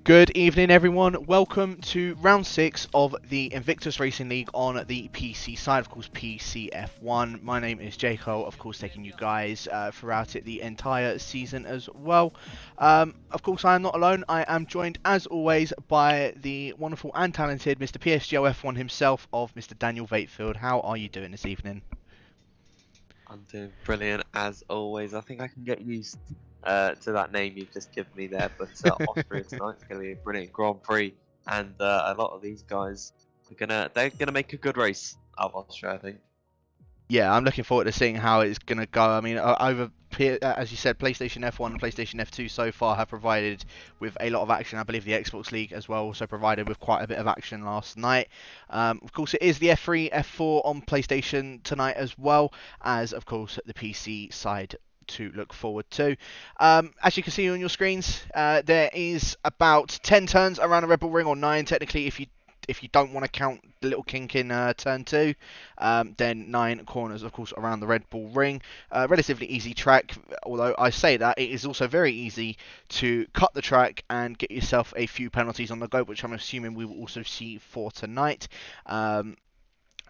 Good evening, everyone. Welcome to round 6 of the Invictus Racing League on the PC side, of course, PC F1. My name is JCol, of course, taking you guys throughout it the entire season as well. Of course, I am not alone. I am joined, as always, by the wonderful and talented Mr. PSGO F1 himself, of Mr. Daniel Vatefield. How are you doing this evening? I'm doing brilliant as always. I think I can get used to that name you've just given me there. But Austria tonight's going to be a brilliant Grand Prix, and a lot of these guys they're gonna make a good race out of Austria, I think. Yeah, I'm looking forward to seeing how it's going to go. I mean, as you said, PlayStation F1 and PlayStation F2 so far have provided with a lot of action. I believe the Xbox League as well also provided with quite a bit of action last night. Of course, it is the F3, F4 on PlayStation tonight as well as, of course, the PC side to look forward to. As you can see on your screens, there is about 10 turns around the Red Bull Ring, or 9 technically if you don't want to count the little kink in turn 2, then 9 corners, of course, around the Red Bull Ring. Relatively easy track, although I say that, it is also very easy to cut the track and get yourself a few penalties on the go, which I'm assuming we will also see for tonight.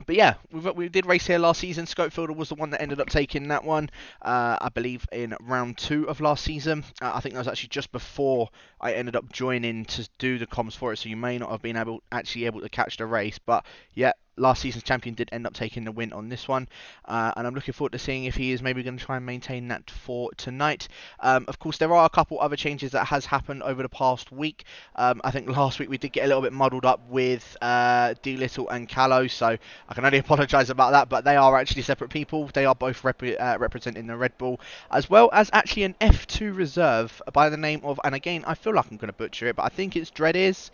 But yeah, we did race here last season. Scopefielder was the one that ended up taking that one, I believe, in round 2 of last season. I think that was actually just before I ended up joining to do the comms for it, so you may not have been able to catch the race. But yeah, last season's champion did end up taking the win on this one, and I'm looking forward to seeing if he is maybe going to try and maintain that for tonight. Of course, there are a couple other changes that has happened over the past week. I think last week we did get a little bit muddled up with D Little and Callow, so I can only apologise about that, but they are actually separate people. They are both representing the Red Bull, as well as actually an F2 reserve by the name of, and again, I feel like I'm going to butcher it, but I think it's Dreadiz.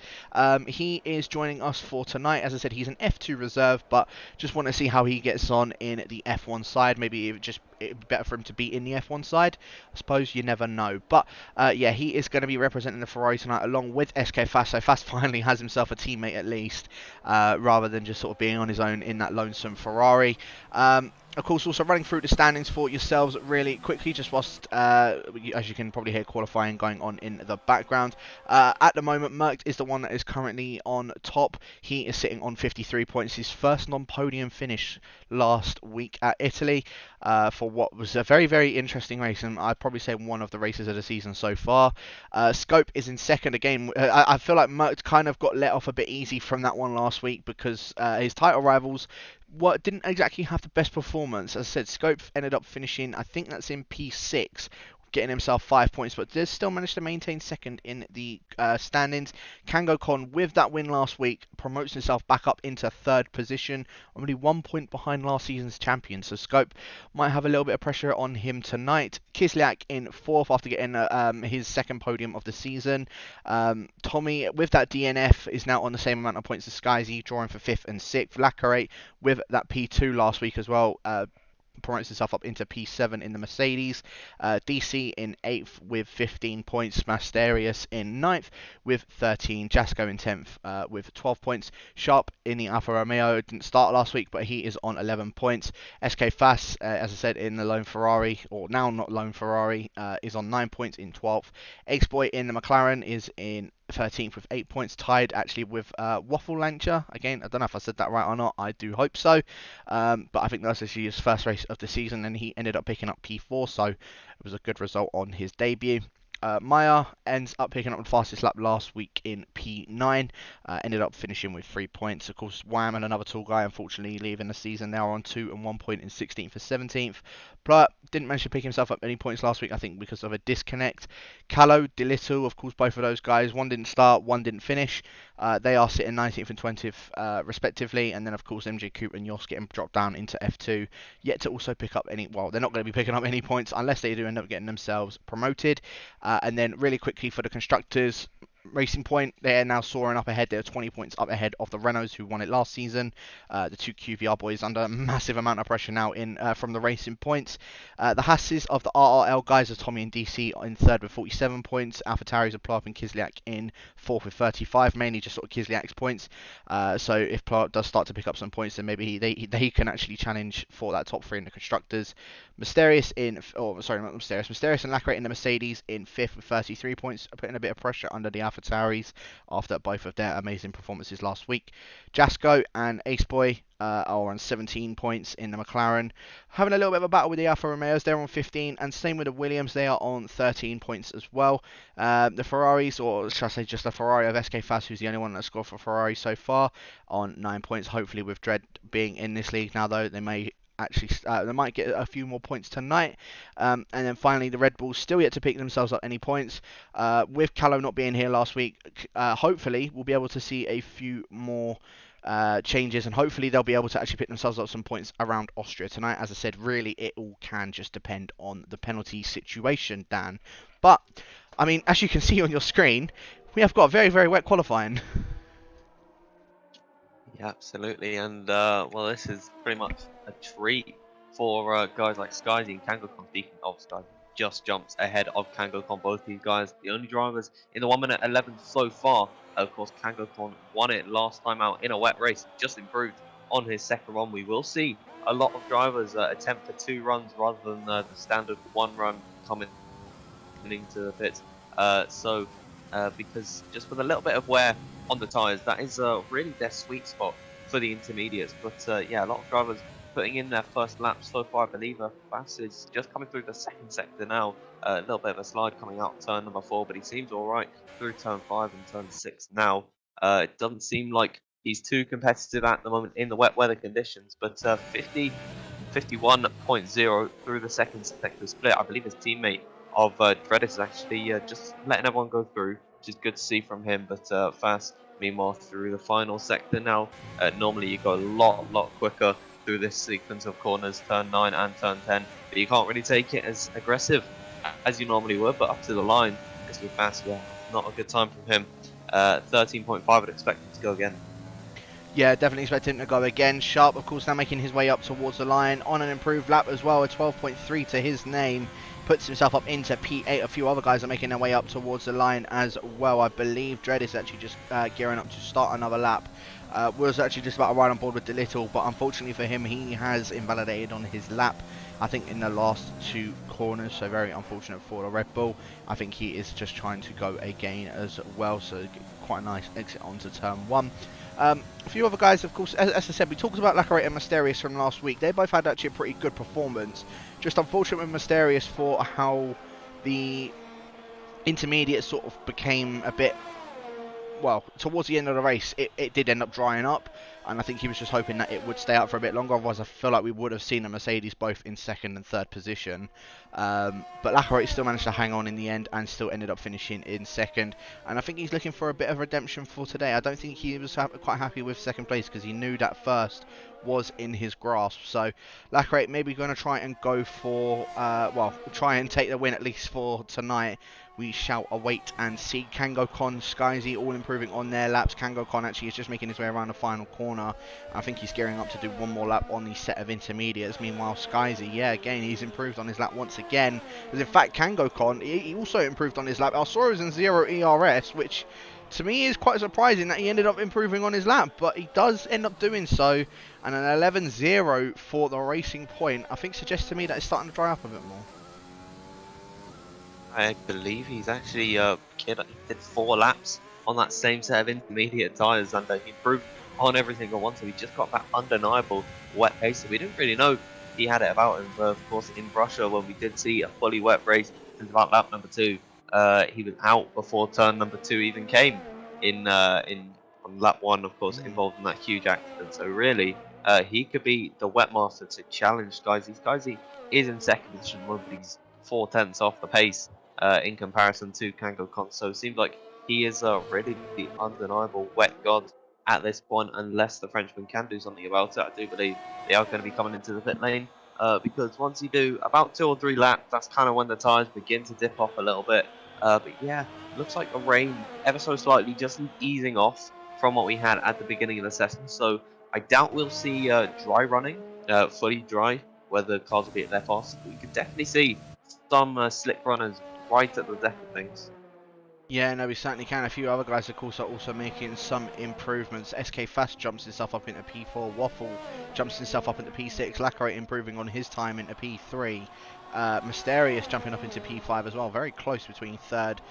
He is joining us for tonight. As I said, he's an F2 reserve, but just want to see how he gets on in the F1 side. Maybe it'd be better for him to be in the F1 side. I suppose you never know. But yeah, he is going to be representing the Ferrari tonight along with SK Fast. So Fast finally has himself a teammate at least, rather than just sort of being on his own in that lonesome Ferrari. Of course, also running through the standings for yourselves really quickly, just whilst, as you can probably hear, qualifying going on in the background. At the moment, Malc is the one that is currently on top. He is sitting on 53 points, his first non-podium finish last week at Italy, for what was a very, very interesting race, and I'd probably say one of the races of the season so far. Scope is in second again. I feel like Malc kind of got let off a bit easy from that one last week because his title rivals didn't exactly have the best performance. As I said, Scope ended up finishing, I think that's in P6, getting himself 5 points, but did still manage to maintain second in the standings. KangoCon, with that win last week, promotes himself back up into third position, only 1 point behind last season's champion, so Scope might have a little bit of pressure on him tonight. Kislyak in fourth after getting his second podium of the season. Tommy, with that DNF, is now on the same amount of points as Skyzy, drawing for 5th and 6th. Lacarate, with that P2 last week as well, promotes himself up into P7 in the Mercedes. DC in 8th with 15 points. Masterius in 9th with 13. Jasko in 10th with 12 points. Sharp in the Alfa Romeo didn't start last week, but he is on 11 points. SK Fast, as I said, in the lone Ferrari, or now not lone Ferrari, is on 9 points in 12th. X-Boy in the McLaren is in 13th with 8 points, tied actually with Waffle Launcher. Again, I don't know if I said that right or not. I do hope so. But I think that's actually his first race of the season, and he ended up picking up P4, so it was a good result on his debut. Maya ends up picking up the fastest lap last week in P9, ended up finishing with 3 points. Of course, Wham and another tall guy, unfortunately, leaving the season. They are on 2 and 1 point in 16th and 17th. But didn't manage to pick himself up any points last week, I think, because of a disconnect. Callow, DeLittle, of course, both of those guys, one didn't start, one didn't finish. They are sitting 19th and 20th, respectively. And then, of course, MJ Coop and Yoss getting dropped down into F2, yet to also pick up any, well, they're not going to be picking up any points unless they do end up getting themselves promoted. And then really quickly for the constructors, Racing Point, they're now soaring up ahead. They're 20 points up ahead of the Renaults who won it last season. The two QVR boys under a massive amount of pressure now in from the Racing Points. The Hasses of the RRL guys are Tommy and DC in third with 47 points. AlphaTauris of Plop and Kislyak in fourth with 35, mainly just sort of Kislyak's points. So if Plop does start to pick up some points, then maybe they can actually challenge for that top 3 in the constructors. Mysterious and Lacarate in the Mercedes in fifth with 33 points, putting a bit of pressure under the AlphaTauris after both of their amazing performances last week. Jasco and Ace Boy are on 17 points in the McLaren. Having a little bit of a battle with the Alfa Romeos, they're on 15, and same with the Williams, they are on 13 points as well. The Ferraris, or should I say just the Ferrari of SK Fast, who's the only one that's scored for Ferrari so far, on 9 points. Hopefully with Dredd being in this league now, though, they may actually they might get a few more points tonight. And then finally the Red Bulls still yet to pick themselves up any points. With Callow not being here last week, hopefully we'll be able to see a few more changes, and hopefully they'll be able to actually pick themselves up some points around Austria tonight. As I said, really it all can just depend on the penalty situation, Dan. But I mean, as you can see on your screen, we have got very, very wet qualifying. Yeah, absolutely, and well, this is pretty much a treat for guys like Skizy and KangoCon. Speaking of, Skizy just jumps ahead of KangoCon. Both these guys, the only drivers in the 1 minute 11 so far. Of course, KangoCon won it last time out in a wet race, just improved on his second run. We will see a lot of drivers attempt for 2 runs rather than the standard 1 run coming into the pits. Because just with a little bit of wear on the tyres, that is really their sweet spot for the intermediates. But yeah, a lot of drivers putting in their first lap so far. I believe Bass is just coming through the second sector now. A little bit of a slide coming out turn number 4, but he seems alright through turn 5 and turn 6 now. It doesn't seem like he's too competitive at the moment in the wet weather conditions, but 51.0 through the second sector split. I believe his teammate of Dreadis is actually just letting everyone go through, which is good to see from him. But Fast, meanwhile, through the final sector now. Normally you go a lot quicker through this sequence of corners, turn 9 and turn 10, but you can't really take it as aggressive as you normally would. But up to the line, it's with Fast, yeah, not a good time from him. 13.5, I'd expect him to go again. Yeah, definitely expect him to go again. Sharp, of course, now making his way up towards the line on an improved lap as well, a 12.3 to his name. Puts himself up into P8. A few other guys are making their way up towards the line as well. I believe Dredd is actually just gearing up to start another lap. Was actually just about to ride on board with the little, but unfortunately for him, he has invalidated on his lap, I think, in the last 2 corners, so very unfortunate for the Red Bull. I think he is just trying to go again as well, so quite a nice exit onto turn 1. A few other guys, of course, as I said, we talked about Lacquerate and Mysterious from last week. They both had actually a pretty good performance. Just unfortunate with Mysterious for how the intermediate sort of became a bit, well, towards the end of the race, it did end up drying up, and I think he was just hoping that it would stay out for a bit longer. Otherwise, I feel like we would have seen the Mercedes both in 2nd and 3rd position. But Lacquerate still managed to hang on in the end and still ended up finishing in 2nd. And I think he's looking for a bit of redemption for today. I don't think he was quite happy with 2nd place because he knew that 1st was in his grasp. So Lacquerate maybe going to try and go for, well, try and take the win at least for tonight. We shall await and see. KangoCon, Skizy all improving on their laps. KangoCon actually is just making his way around the final corner. I think he's gearing up to do 1 more lap on the set of intermediates. Meanwhile, Skizy, yeah, again, he's improved on his lap once again. As in fact, KangoCon, he also improved on his lap. I saw he was in 0 ERS, which to me is quite surprising that he ended up improving on his lap, but he does end up doing so. And an 11.0 for the Racing Point, I think suggests to me that it's starting to dry up a bit more. I believe he's actually he did 4 laps on that same set of intermediate tyres, and he improved on every single one, so he just got that undeniable wet pace. So we didn't really know he had it about him. But of course, in Russia, when we did see a fully wet race since about lap number 2, he was out before turn number 2 even came in on lap 1, of course, involved in that huge accident. So really, he could be the wet master to challenge Skizy. Skizy is in 2nd position, but he's 4/10 off the pace in comparison to KangoCon. So it seems like he is really the undeniable wet god at this point, unless the Frenchman can do something about it. I do believe they are going to be coming into the pit lane, because once you do about 2 or 3 laps, that's kind of when the tyres begin to dip off a little bit. But yeah, looks like the rain ever so slightly just easing off from what we had at the beginning of the session. So I doubt we'll see dry running, fully dry, where the cars will be at their fastest. We could definitely see some slick runners right at the death of things. Yeah, no, we certainly can. A few other guys, of course, are also making some improvements. SK Fast jumps himself up into P4. Waffle jumps himself up into P6. Lacquerate improving on his time into P3. Mysterious jumping up into P5 as well, very close between third,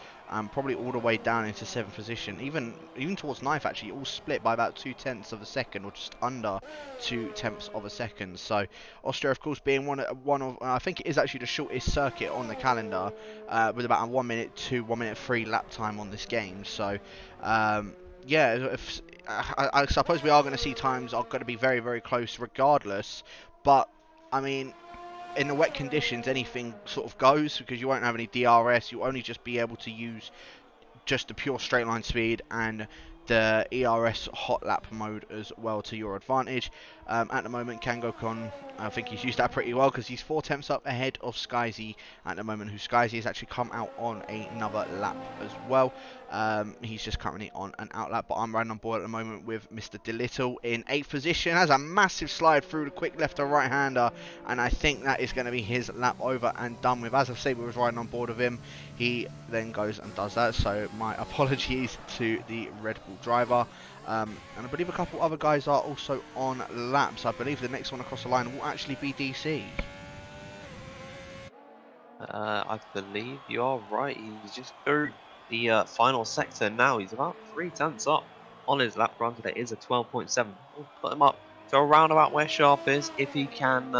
probably all the way down into 7th position, even towards 9th actually, all split by about 2/10 of a second, or just under 2/10 of a second. So Austria, of course, being one of I think it is actually the shortest circuit on the calendar, with about a 1-minute 2, 1-minute 3 lap time on this game. So yeah, I suppose we are going to see times are going to be very, very close regardless, but I mean, in the wet conditions, anything sort of goes, because you won't have any DRS. You'll only just be able to use just the pure straight line speed and the ERS hot lap mode as well to your advantage. At the moment, KangoKon, I think he's used that pretty well, because he's 4/10 up ahead of Skyzy at the moment, who Skyzy has actually come out on another lap as well. He's just currently on an out lap, but I'm riding on board at the moment with Mr. DeLittle in 8th position. Has a massive slide through the quick left to right hander, and I think that is going to be his lap over and done with. As I say, we was riding on board of him. He then goes and does that, so my apologies to the Red Bull driver. And I believe a couple other guys are also on laps. I believe the next one across the line will actually be DC. I believe you are right. He's just through the final sector now. He's about 3/10 up on his lap. Granted, it is a 12.7. We'll put him up to around about where Sharp is, if he can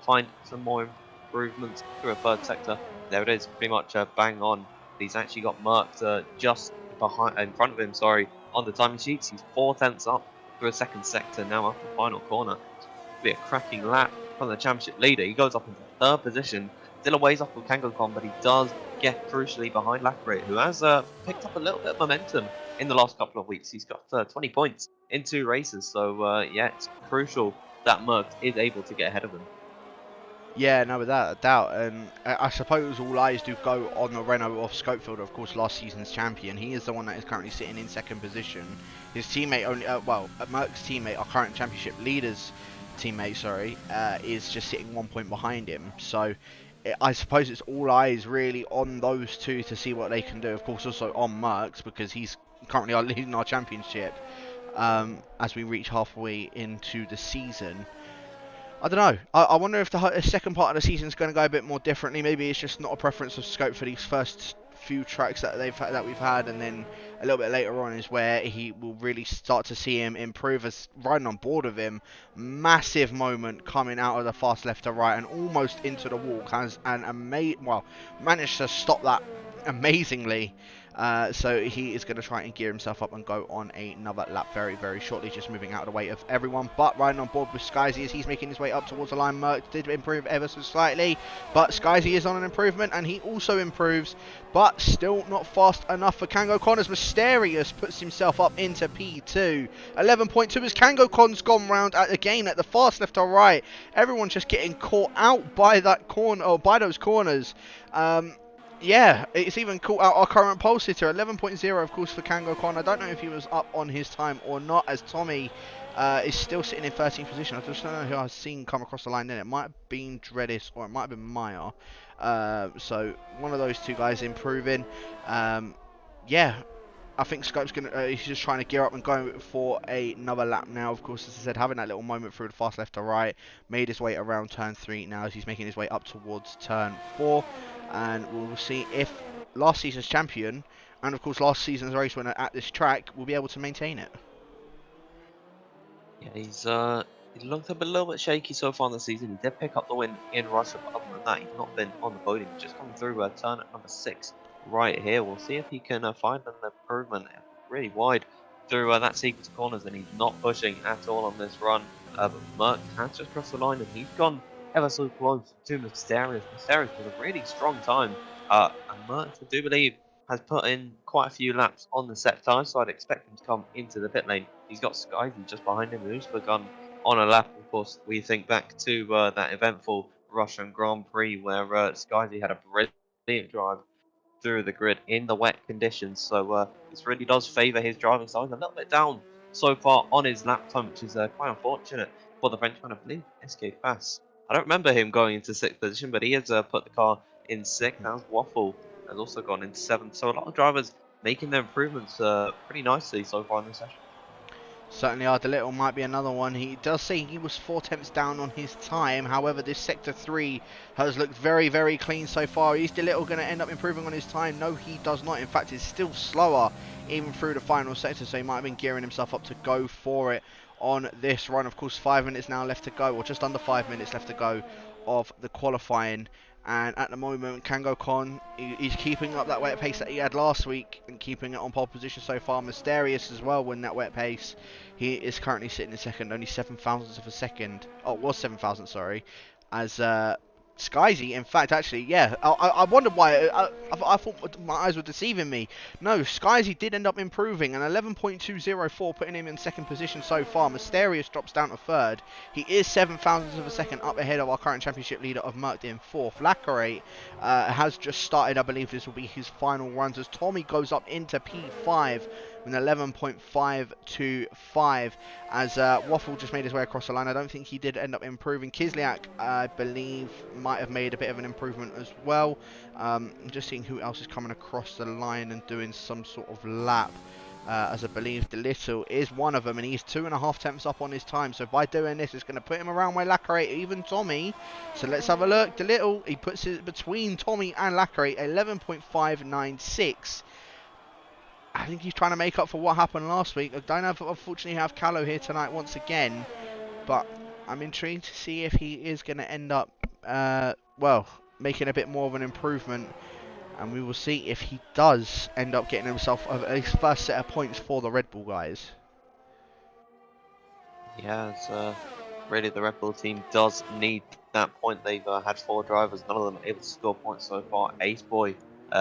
find some more improvements through a third sector. There it is, pretty much bang on. He's actually got Merc just in front of him. Sorry, on the timing sheets, he's 4/10 up through a second sector now after the final corner. It'll be a cracking lap from the championship leader. He goes up into third position. Still a ways off with KangoKon, but he does get crucially behind Lacrate, who has picked up a little bit of momentum in the last couple of weeks. He's got 20 points in 2 races, so yeah, it's crucial that Merc is able to get ahead of him. Yeah, no, without a doubt. And I suppose all eyes do go on the Renault off Scopefield, of course, last season's champion. He is the one that is currently sitting in 2nd position. His teammate only, Merck's teammate, our current championship leader's teammate, sorry, is just sitting 1 point behind him. So I suppose it's all eyes really on those two to see what they can do. Of course, also on Merck's, because he's currently leading our championship as we reach halfway into the season. I don't know. I wonder if the second part of the season is going to go a bit more differently. Maybe it's just not a preference of Scope for these first few tracks that we've had, and then a little bit later on is where he will really start to see him improve. As riding on board of him, massive moment coming out of the fast left to right and almost into the walk, has managed to stop that amazingly. So he is going to try and gear himself up and go on another lap very, very shortly, just moving out of the way of everyone. But riding on board with Skyzy as he's making his way up towards the line. Merc did improve ever so slightly, but Skyzy is on an improvement, and he also improves, but still not fast enough for KangoKon, as Mysterious puts himself up into P2. 11.2 as KangoKon's gone round again at the fast left to right. Everyone's just getting caught out by that corner, or by those corners. Yeah, it's even caught out our current pole sitter, 11.0 of course for KangoKon. I don't know if he was up on his time or not, as Tommy is still sitting in 13th position. I just don't know who I've seen come across the line then. It might have been Dreadis or it might have been Maya. So one of those two guys improving. Yeah, I think Scope's he's just trying to gear up and go for another lap now. Of course, as I said, having that little moment through the fast left to right, made his way around turn 3 now as he's making his way up towards turn 4. And we'll see if last season's champion, and of course last season's race winner at this track, will be able to maintain it. Yeah, he's looked a little bit shaky so far in the season. He did pick up the win in Russia, but other than that, he's not been on the podium. He's just come through turn at number 6 right here. We'll see if he can find an improvement really wide through that sequence of corners, and he's not pushing at all on this run. But Merc has just crossed the line, and he's gone ever so close to Mysterious. Mysterious with a really strong time. And Merc, I do believe, has put in quite a few laps on the set time, so I'd expect him to come into the pit lane. He's got Skyzy just behind him, who's begun on a lap. Of course, we think back to that eventful Russian Grand Prix where Skyzy had a brilliant drive through the grid in the wet conditions. So this really does favour his driving style. He's a little bit down so far on his lap time, which is quite unfortunate for the Frenchman. I believe SK Fast. I don't remember him going into 6th position, but he has put the car in 6th. As Waffle has also gone into 7th. So a lot of drivers making their improvements pretty nicely so far in this session. Certainly are. The little might be another one. He does say he was 4 tenths down on his time. However, this Sector 3 has looked very, very clean so far. Is the little going to end up improving on his time? No, he does not. In fact, it's still slower even through the final sector, so he might have been gearing himself up to go for it on this run. Of course, 5 minutes now left to go, or just under 5 minutes left to go of the qualifying. And at the moment, Kango Kon, he's keeping up that wet pace that he had last week and keeping it on pole position so far. Mysterious as well in that wet pace. He is currently sitting in second, only 7 thousandths of a second. Oh, it was 7 thousandths, sorry. As Skyzy, in fact, actually, yeah, I wondered why. I thought my eyes were deceiving me. No, Skyzy did end up improving, and 11.204 putting him in second position so far. Mysterious drops down to third. He is 7 thousandths of a second up ahead of our current championship leader of Malc in fourth. Lacarate has just started. I believe this will be his final runs as Tommy goes up into P5 with an 11.525 as Waffle just made his way across the line. I don't think he did end up improving. Kislyak, I believe, might have made a bit of an improvement as well. I'm just seeing who else is coming across the line and doing some sort of lap. As I believe the little is one of them, and he's 2.5 tenths up on his time. So by doing this, it's going to put him around where Lacarate, even Tommy. So let's have a look. The little, he puts it between Tommy and Lacarate, 11.596. I think he's trying to make up for what happened last week. I don't have, unfortunately, have Callow here tonight once again, but I'm intrigued to see if he is going to end up, well, making a bit more of an improvement, and we will see if he does end up getting himself his first set of points for the Red Bull guys. Yeah, it's, really the Red Bull team does need that point. They've had 4 drivers, none of them able to score points so far. Ace Boy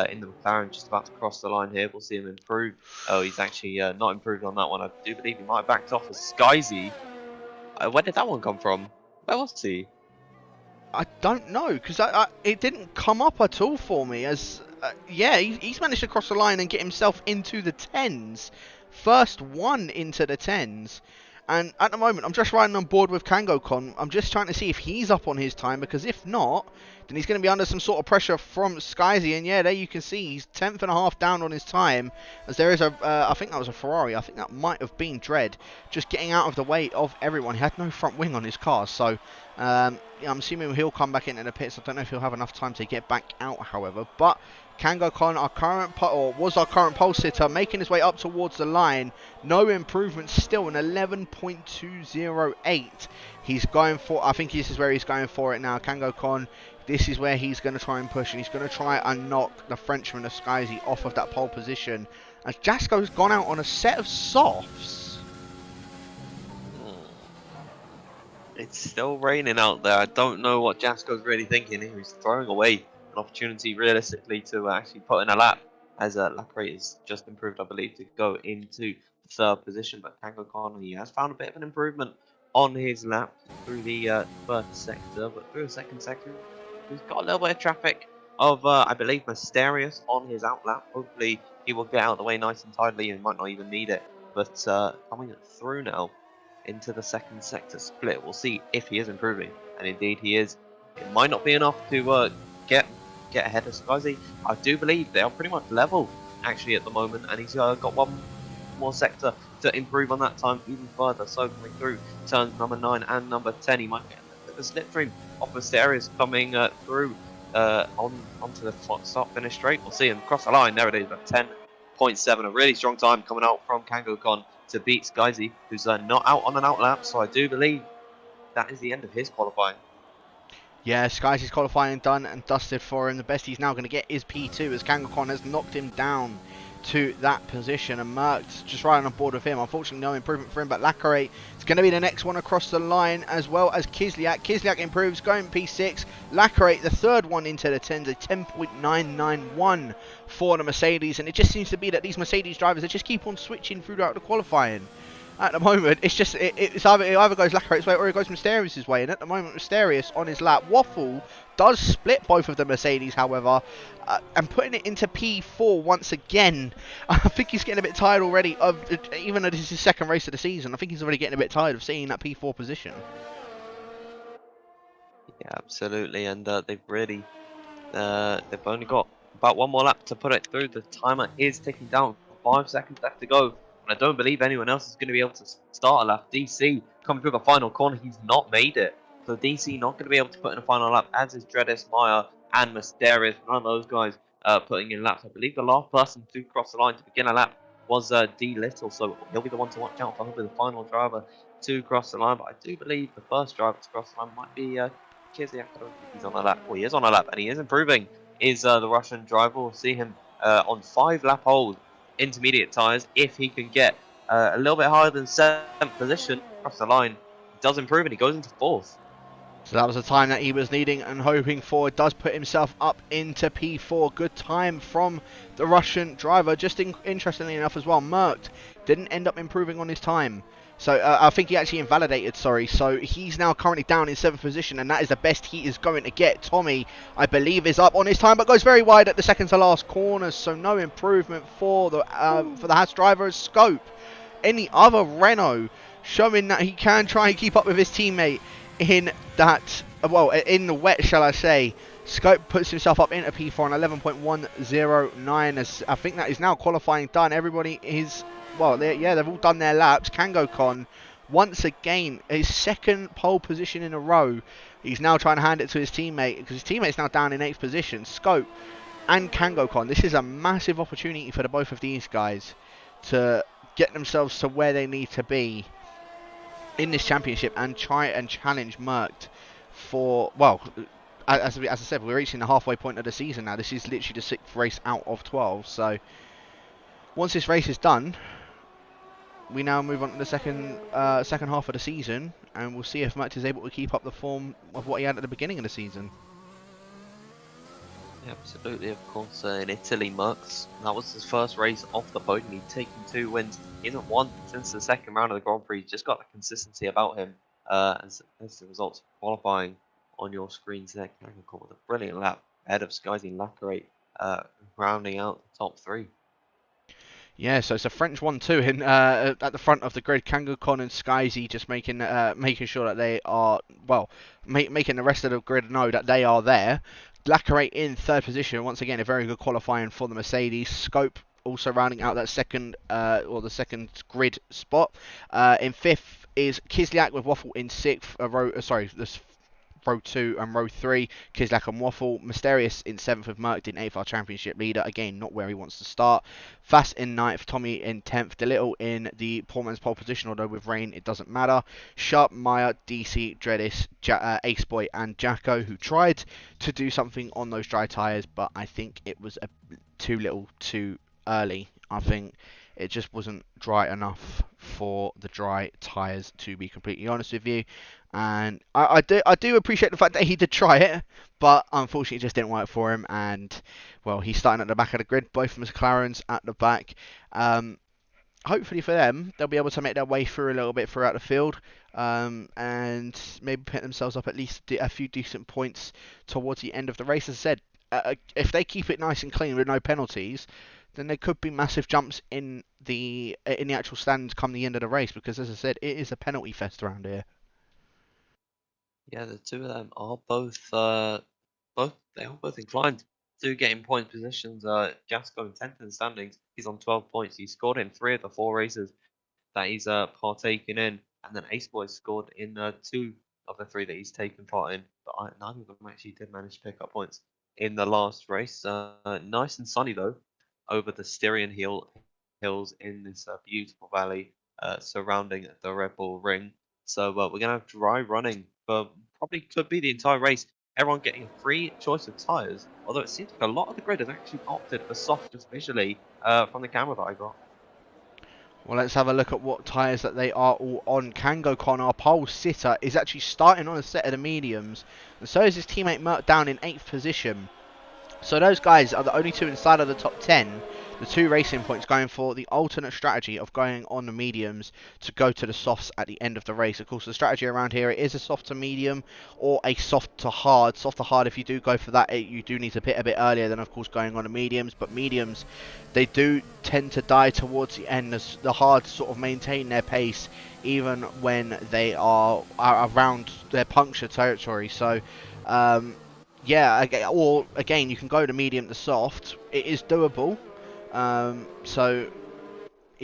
in the McLaren just about to cross the line here. We'll see him improve. Oh, he's actually not improved on that one. I do believe he might have backed off as Skyzy. Where did that one come from? Where was he? I don't know, because it didn't come up at all for me. As yeah, he's managed to cross the line and get himself into the 10s. First one into the 10s. And at the moment, I'm just riding on board with Kango Kon. I'm just trying to see if he's up on his time, because if not, then he's going to be under some sort of pressure from Skyzy. And yeah, there you can see he's 10.5 down on his time, as there is a, I think that was a Ferrari. I think that might have been Dredd, just getting out of the way of everyone. He had no front wing on his car, so yeah, I'm assuming he'll come back into the pits. I don't know if he'll have enough time to get back out, however, but Kango Kon, our current was our current pole sitter, making his way up towards the line. No improvement still, an 11.208. He's going for, I think this is where he's going for it now. Kango Kon, this is where he's going to try and push, and he's going to try and knock the Frenchman, the Skyzy, off of that pole position. As Jasko's gone out on a set of softs. It's still raining out there. I don't know what Jasko's really thinking. He's throwing away an opportunity realistically to actually put in a lap, as Lacarate has just improved, I believe, to go into the 3rd position. But Kango Kon, he has found a bit of an improvement on his lap through the 1st sector, but through the 2nd sector, he's got a little bit of traffic of, I believe, Mysterious on his out lap. Hopefully, he will get out of the way nice and tidily and might not even need it. But coming through now into the 2nd sector split, we'll see if he is improving, and indeed he is. It might not be enough to get ahead of Skyzy. I do believe they are pretty much level actually at the moment, and he's got one more sector to improve on that time even further. So coming through turns number 9 and number 10, he might get a bit of a slipstream off Mysterious coming through onto the start finish straight. We'll see him cross the line. There it is, at 10.7, a really strong time coming out from Kango Kon to beat Skyzy, who's not out on an out lap. So I do believe that is the end of his qualifying. Yeah, Skyzy's qualifying done and dusted for him. The best he's now going to get is P2, as Kango Kon has knocked him down to that position, and Merck's just riding on board with him. Unfortunately, no improvement for him, but Lacarate is going to be the next one across the line, as well as Kislyak. Kislyak improves, going P6. Lacarate, the 3rd one into the 10s, a 10.991 for the Mercedes, and it just seems to be that these Mercedes drivers, they just keep on switching throughout the qualifying. At the moment, it's just it either goes Lacarate's way or it goes Mysterious's way. And at the moment, Mysterious on his lap. Waffle does split both of the Mercedes, however, and putting it into P4 once again. I think he's getting a bit tired already of, even though this is his 2nd race of the season, I think he's already getting a bit tired of seeing that P4 position. Yeah, absolutely, and they've really they've only got about one more lap to put it through. The timer is ticking down. 5 seconds left to go And I don't believe anyone else is going to be able to start a lap. DC coming through the final corner, he's not made it. So DC not going to be able to put in a final lap, as is Dreadis, Maya, and Mysterious. None of those guys putting in laps. I believe the last person to cross the line to begin a lap was D Little, so he'll be the one to watch out for. He'll be the final driver to cross the line. But I do believe the first driver to cross the line might be Kiziak. I don't think he's on a lap. Well, he is on a lap, and he is improving. Is the Russian driver? We'll see him on 5-lap hold, intermediate tyres. If he can get a little bit higher than 7th position across the line, he does improve and he goes into 4th. So that was the time that he was needing and hoping for. Does put himself up into P4. Good time from the Russian driver. Just interestingly enough as well, Malc didn't end up improving on his time. So I think he actually invalidated, sorry. So he's now currently down in 7th position, and that is the best he is going to get. Tommy, I believe, is up on his time, but goes very wide at the second to last corner. So no improvement for the Haas driver. Scope, any other Renault, showing that he can try and keep up with his teammate in that, well, in the wet, shall I say. Scope puts himself up into P4 on 11.109, as I think that is now qualifying done. Everybody is, well, they've all done their laps. KangoKon, once again, his second pole position in a row. He's now trying to hand it to his teammate, because his teammate's now down in 8th position. Scope and KangoKon, this is a massive opportunity for the both of these guys to get themselves to where they need to be in this championship and try and challenge Malc for, well, as I said, we're reaching the halfway point of the season now. This is literally the 6th race out of 12. So once this race is done, we now move on to the second half of the season, and we'll see if Malc is able to keep up the form of what he had at the beginning of the season. Yeah, absolutely, of course. In Italy, Malc, that was his first race off the podium. He'd taken 2 wins. He hasn't won since the second round of the Grand Prix. He's just got the consistency about him. As the results of qualifying on your screens there, KangoKon with a brilliant lap ahead of Skyzy Lacquerate, rounding out the top 3. Yeah, so it's a French 1-2 in at the front of the grid. KangoKon and Skyzy just making sure that they are, well, making the rest of the grid know that they are there. Lacquerate in 3rd position, once again a very good qualifying for the Mercedes. Scope also rounding out that second the second grid spot. In 5th is Kislyak with Waffle in 6th. Row 2 and Row 3, Kislyak and Waffle. Mysterious in 7th with Malc in 8th, our championship leader. Again, not where he wants to start. Fast in 9th, Tommy in 10th. DeLittle in the poor man's pole position, although with rain it doesn't matter. Sharp, Maya, DC, Dreadis, Aceboy and Jacko, who tried to do something on those dry tyres, but I think it was too little too early. I think it just wasn't dry enough for the dry tyres, to be completely honest with you. And I do appreciate the fact that he did try it, but unfortunately it just didn't work for him. And, well, he's starting at the back of the grid, both McLarens at the back. Hopefully for them, they'll be able to make their way through a little bit throughout the field, and maybe put themselves up at least a few decent points towards the end of the race. As I said, if they keep it nice and clean with no penalties, then there could be massive jumps in the actual stands come the end of the race, because, as I said, it is a penalty fest around here. Yeah, the two of them are both inclined to getting point positions. Jasko in 10th in the standings. He's on 12 points. He scored in 3 of the 4 races that he's partaken in, and then Aceboy scored in 2 of the 3 that he's taken part in. But neither of them actually did manage to pick up points in the last race. Nice and sunny though, over the Styrian hills in this beautiful valley surrounding the Red Bull Ring. So we're going to have dry running for probably could be the entire race. Everyone getting a free choice of tyres, although it seems like a lot of the grid has actually opted for soft just visually from the camera that I got. Well, let's have a look at what tyres that they are all on. KangoKon, our pole sitter, is actually starting on a set of the mediums, and so is his teammate Malc down in 8th position. So those guys are the only 2 inside of the top 10. The 2 racing points going for the alternate strategy of going on the mediums to go to the softs at the end of the race. Of course, the strategy around here is a soft to medium or a soft to hard. Soft to hard, if you do go for that, you do need to pit a bit earlier than, of course, going on the mediums. But mediums, they do tend to die towards the end. The hards sort of maintain their pace even when they are around their puncture territory. So, yeah, or again, you can go to medium to soft. It is doable. So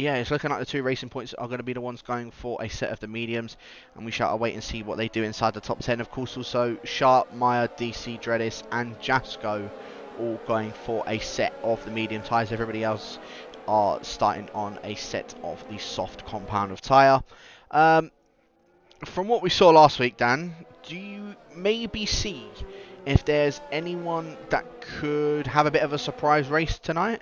yeah, it's looking like the 2 racing points are going to be the ones going for a set of the mediums, and we shall wait and see what they do inside the top 10. Of course, also Sharp, Meyer, DC, Dreadis, and Jasco all going for a set of the medium tyres. Everybody else are starting on a set of the soft compound of tyre. From what we saw last week, Dan, do you maybe see if there's anyone that could have a bit of a surprise race tonight?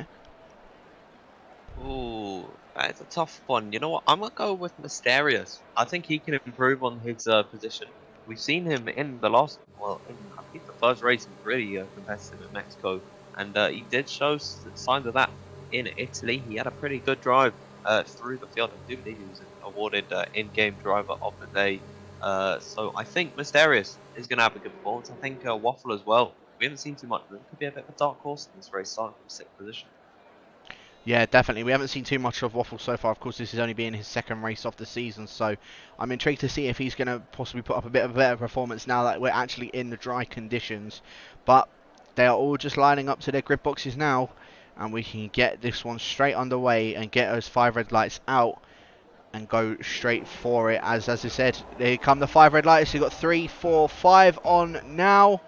Ooh, that's a tough one. You know what? I'm gonna go with Mysterious. I think he can improve on his position. We've seen him in the last, well, in, I think the first race was really competitive in Mexico, and he did show signs of that in Italy. He had a pretty good drive through the field. I do believe he was awarded in-game driver of the day. So I think Mysterious is gonna have a good performance. I think Waffle as well. We haven't seen too much of him. Could be a bit of a dark horse in this race, starting from 6th position. Yeah, definitely. We haven't seen too much of Waffle so far. Of course, this is only being his 2nd race of the season, so I'm intrigued to see if he's going to possibly put up a bit of a better performance now that we're actually in the dry conditions. But they are all just lining up to their grid boxes now, and we can get this one straight underway and get those 5 red lights out and go straight for it. As I said, here come the 5 red lights. You've got 3, 4, 5 on now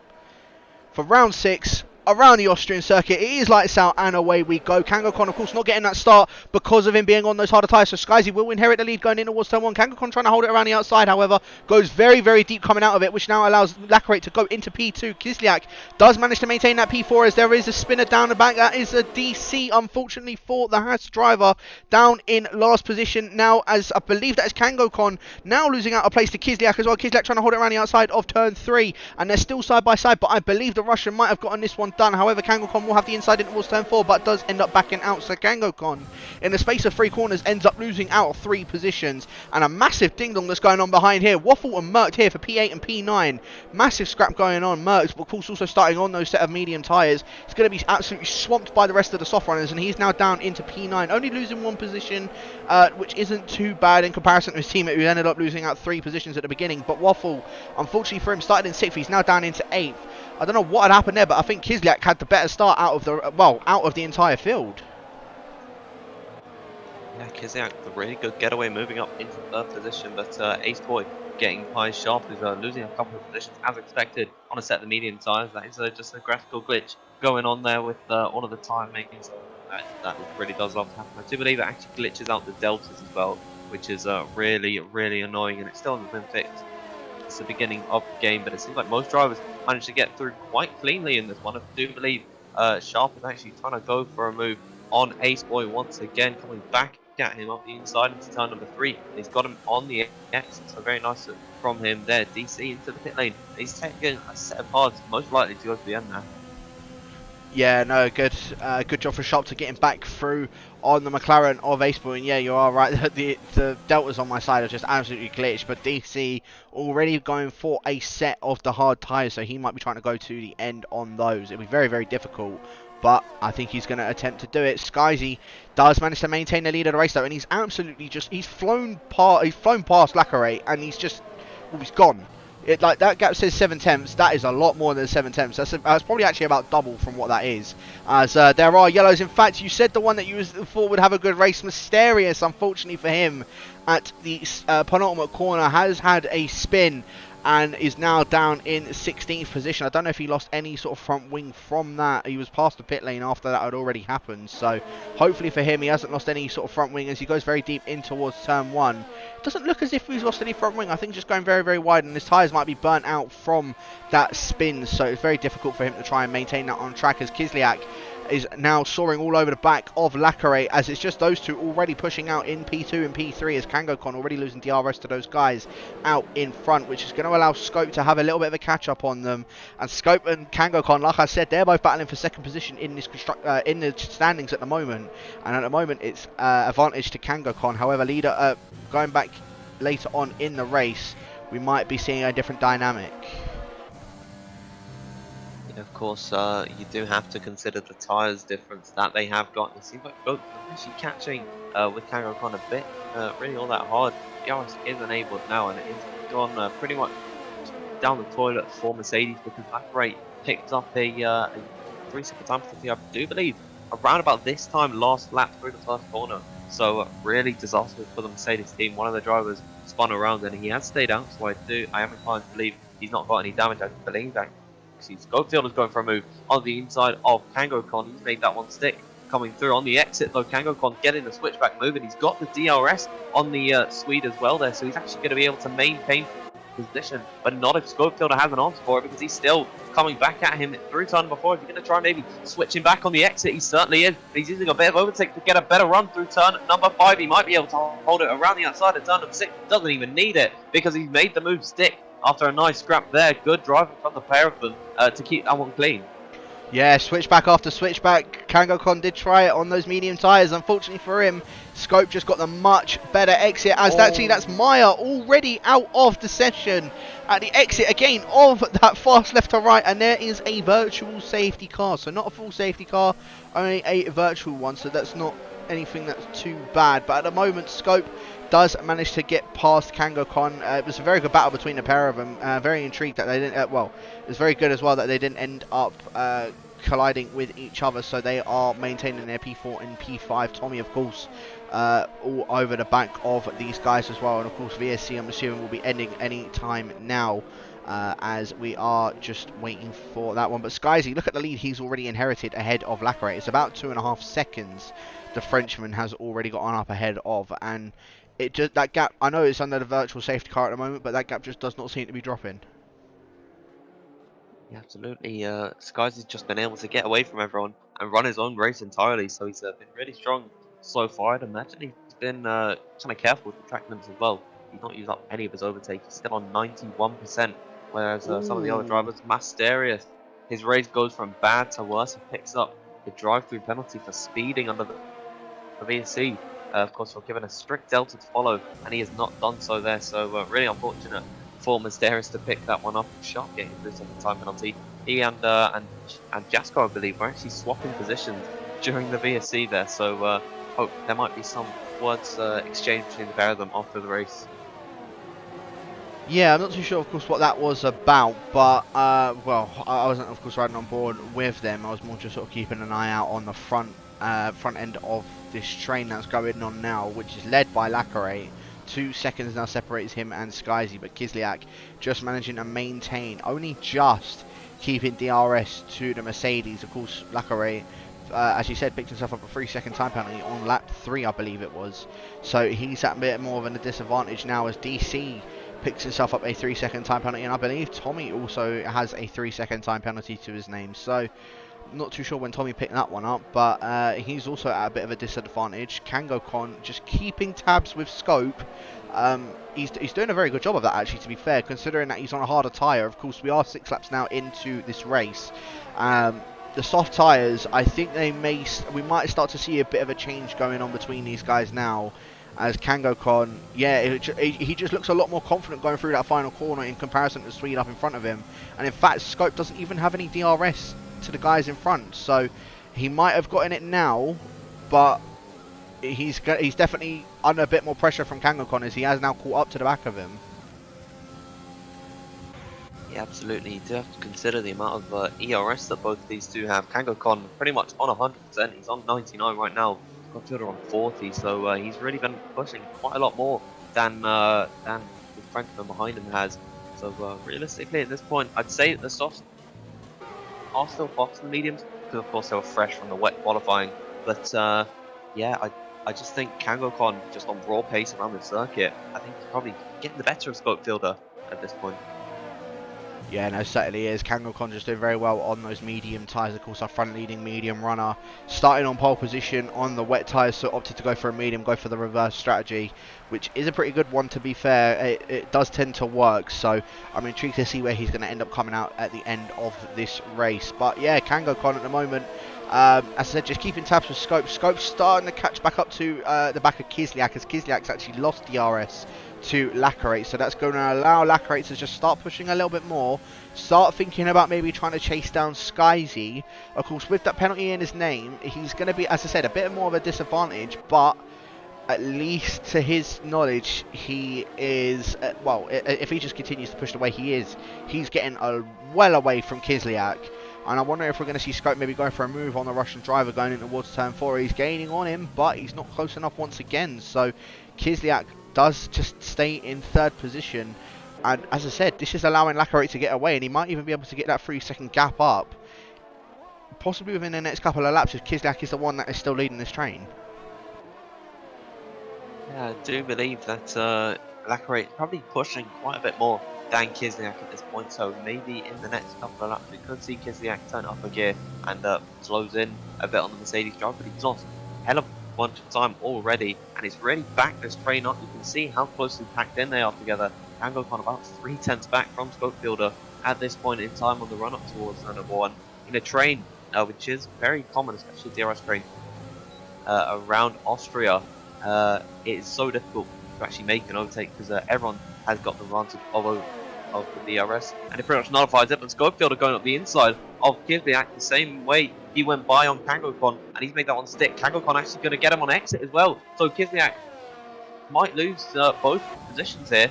for round 6. Around the Austrian circuit, it is lights out and away we go. Kangokon, of course, not getting that start because of him being on those harder tyres. So Skyzy will inherit the lead going in towards turn 1. Kangokon trying to hold it around the outside, however, goes very, very deep coming out of it, which now allows Lacarate to go into P2. Kislyak does manage to maintain that P4 as there is a spinner down the back. That is a DC, unfortunately, for the Haas driver down in last position now, as I believe that is Kangokon now losing out a place to Kislyak as well. Kislyak trying to hold it around the outside of turn 3, and they're still side by side, but I believe the Russian might have gotten this one done. However, Kangokon will have the inside in towards turn 4, but does end up backing out. So Kangokon, in the space of 3 corners, ends up losing out 3 positions. And a massive ding-dong that's going on behind here. Waffle and Merc here for P8 and P9. Massive scrap going on. Merc, of course, also starting on those set of medium tyres. He's going to be absolutely swamped by the rest of the soft runners, and he's now down into P9, only losing 1 position, which isn't too bad in comparison to his teammate, who ended up losing out 3 positions at the beginning. But Waffle, unfortunately for him, started in 6th. He's now down into 8th. I don't know what had happened there, but I think Kislyak had the better start out of the entire field. Yeah, Kislyak, a really good getaway moving up into 3rd position, but Ace Boy getting by Sharp, who's losing a couple of positions as expected on a set of the medium tyres. That is just a graphical glitch going on there with all of the tyre makings. That really does love to happen. I do believe it actually glitches out the deltas as well, which is really, really annoying, and it still hasn't been fixed. It's the beginning of the game, but it seems like most drivers managed to get through quite cleanly in this one. I do believe Sharp is actually trying to go for a move on Ace Boy once again, coming back at him up the inside into turn number 3. He's got him on the exit, so very nice from him there. DC into the pit lane. He's taking a set of hards, most likely to go to the end now. Yeah, no, good job for Sharp to get him back through on the McLaren of Ace Boy. And yeah, you are right, the deltas on my side are just absolutely glitched, but DC already going for a set of the hard tyres, so he might be trying to go to the end on those. It'll be very, very difficult, but I think he's going to attempt to do it. Skyzy does manage to maintain the lead of the race though, and he's absolutely he's flown past Lacarate, and he's gone. Like that gap says 7 tenths. That is a lot more than 7 tenths. That's probably actually about double from what that is. As there are yellows. In fact, you said the one that you thought would have a good race, Mysterious, unfortunately for him, at the penultimate corner, has had a spin and is now down in 16th position. I don't know if he lost any sort of front wing from that. He was past the pit lane after that had already happened. So hopefully for him, he hasn't lost any sort of front wing as he goes very deep in towards turn 1. It doesn't look as if he's lost any front wing. I think just going very, very wide, and his tyres might be burnt out from that spin. So it's very difficult for him to try and maintain that on track, as Kislyak is now soaring all over the back of Lacarate, as it's just those two already pushing out in P2 and P3, as Kangokon already losing DRS to those guys out in front, which is going to allow Scope to have a little bit of a catch up on them. And Scope and Kangokon, like I said, they're both battling for 2nd position in this in the standings at the moment, and at the moment it's advantage to Kangokon. However, leader going back later on in the race, we might be seeing a different dynamic. Of course, you do have to consider the tyres difference that they have got. It seems like both are actually catching with Kangokon a bit, really all that hard. DRS is enabled now, and it's gone pretty much down the toilet for Mercedes, because Lacarate picked up a 3-second time penalty, I do believe, around about this time last lap through the 1st corner. So really disastrous for the Mercedes team. One of the drivers spun around and he has stayed out, so I am inclined to believe he's not got any damage. I believe that Schofield is going for a move on the inside of KangoKon. He's made that one stick. Coming through on the exit though, KangoKon getting the switchback move, and he's got the DRS on the Swede as well there, so he's actually going to be able to maintain position, but not if Schofield has an answer for it, because he's still coming back at him through turn before. If you're going to try maybe switching back on the exit, he certainly is. He's using a bit of overtake to get a better run through turn number 5. He might be able to hold it around the outside of turn number 6. Doesn't even need it because he's made the move stick after a nice scrap there. Good driving from the pair of them to keep that one clean. Yeah, switchback after switchback. KangoKon did try it on those medium tyres. Unfortunately for him, Scope just got the much better exit. As that's Meyer already out of the session at the exit again of that fast left to right. And there is a virtual safety car. So not a full safety car, only a virtual one. So that's not anything that's too bad. But at the moment, Scope does manage to get past KangoKon. It was a very good battle between the pair of them. Very intrigued that they didn't. Well, it was very good as well that they didn't end up colliding with each other. So they are maintaining their P4 and P5. Tommy, of course, all over the back of these guys as well. And of course, VSC, I'm assuming, will be ending any time now. As we are just waiting for that one. But Skyzy, look at the lead he's already inherited ahead of Lacquerate. It's about 2.5 seconds the Frenchman has already gotten up ahead of, and it just, that gap, I know it's under the virtual safety car at the moment, but that gap just does not seem to be dropping. Yeah, absolutely. Skyzy's just been able to get away from everyone and run his own race entirely, so he's been really strong so far. I'd imagine he's been kind of careful with the track limits as well. He's not used up any of his overtake. He's still on 91%, whereas some of the other drivers, Masterius, his race goes from bad to worse. He picks up the drive-through penalty for speeding under the VSC. Of course, we're given a strict delta to follow, and he has not done so there. So really unfortunate for Masterius to pick that one up. Sharp getting through second time penalty. He and Jasko, I believe, were actually swapping positions during the VSC there. So hope there might be some words exchanged between the pair of them after the race. Yeah, I'm not too sure, of course, what that was about, but, well, I wasn't, of course, riding on board with them. I was more just sort of keeping an eye out on the front end of this train that's going on now, which is led by Lacquerate. 2 seconds now separates him and Skyzy, but Kislyak just managing to maintain, only just keeping DRS to the Mercedes. Of course, Lacquerate, as you said, picked himself up a 3-second time penalty on lap 3, I believe it was. So he's at a bit more of a disadvantage now as DC picks himself up a 3-second time penalty, and I believe Tommy also has a 3-second time penalty to his name. So not too sure when Tommy picked that one up, but he's also at a bit of a disadvantage. KangoKon just keeping tabs with Scope. He's doing a very good job of that, actually, to be fair, considering that he's on a harder tyre. Of course, we are 6 laps now into this race. The soft tyres, I think we might start to see a bit of a change going on between these guys now. As KangoKon, yeah, he just looks a lot more confident going through that final corner in comparison to the Swede up in front of him. And in fact, Scope doesn't even have any DRS to the guys in front, so he might have gotten it now, but he's definitely under a bit more pressure from KangoKon as he has now caught up to the back of him. Yeah, absolutely. You do have to consider the amount of ERS that both of these two have. KangoKon pretty much on 100%. He's on 99 right now. Schofield on 40, so he's really been pushing quite a lot more than the Frenchman behind him has. So realistically, at this point, I'd say that the softs are still faster than mediums, because of course they were fresh from the wet qualifying. But yeah, I just think KangoKon, just on raw pace around the circuit, I think he's probably getting the better of Schofielder at this point. Yeah, no, certainly is. KangoKon just doing very well on those medium tyres. Of course, our front leading medium runner starting on pole position on the wet tyres, so opted to go for a medium, go for the reverse strategy, which is a pretty good one, to be fair. It does tend to work, so I'm intrigued to see where he's going to end up coming out at the end of this race. But yeah, KangoKon at the moment, as I said, just keeping tabs with Scope. Scope's starting to catch back up to the back of Kislyak, as Kislyak's actually lost DRS to Lacquerate, so that's going to allow Lacquerate to just start pushing a little bit more, start thinking about maybe trying to chase down Skyzy. Of course, with that penalty in his name, he's going to be, as I said, a bit more of a disadvantage, but at least to his knowledge, he is, well, if he just continues to push the way he is, he's getting well away from Kislyak. And I wonder if we're going to see Scope maybe going for a move on the Russian driver going in towards turn 4. He's gaining on him, but he's not close enough once again. So Kislyak does just stay in 3rd position. And as I said, this is allowing Lacquerate to get away, and he might even be able to get that 3-second gap up, possibly within the next couple of laps, if Kislyak is the one that is still leading this train. Yeah, I do believe that Lacquerate is probably pushing quite a bit more than Kislyak at this point, so maybe in the next couple of laps we could see Kislyak turn up a gear and slows in a bit on the Mercedes drive, but he's lost a hell of a bunch of time already, and he's really backed this train up. You can see how closely packed in they are together. KangoCon about 3/10 back from Scopefielder at this point in time on the run up towards number 1 in a train, which is very common, especially DRS train around Austria. It is so difficult to actually make an overtake because everyone has got the advantage of the DRS, and it pretty much nullifies it. But Scopefielder going up the inside of Kislyak the same way he went by on KangoCon, and he's made that one stick. KangoCon actually going to get him on exit as well, so Kislyak might lose both positions here.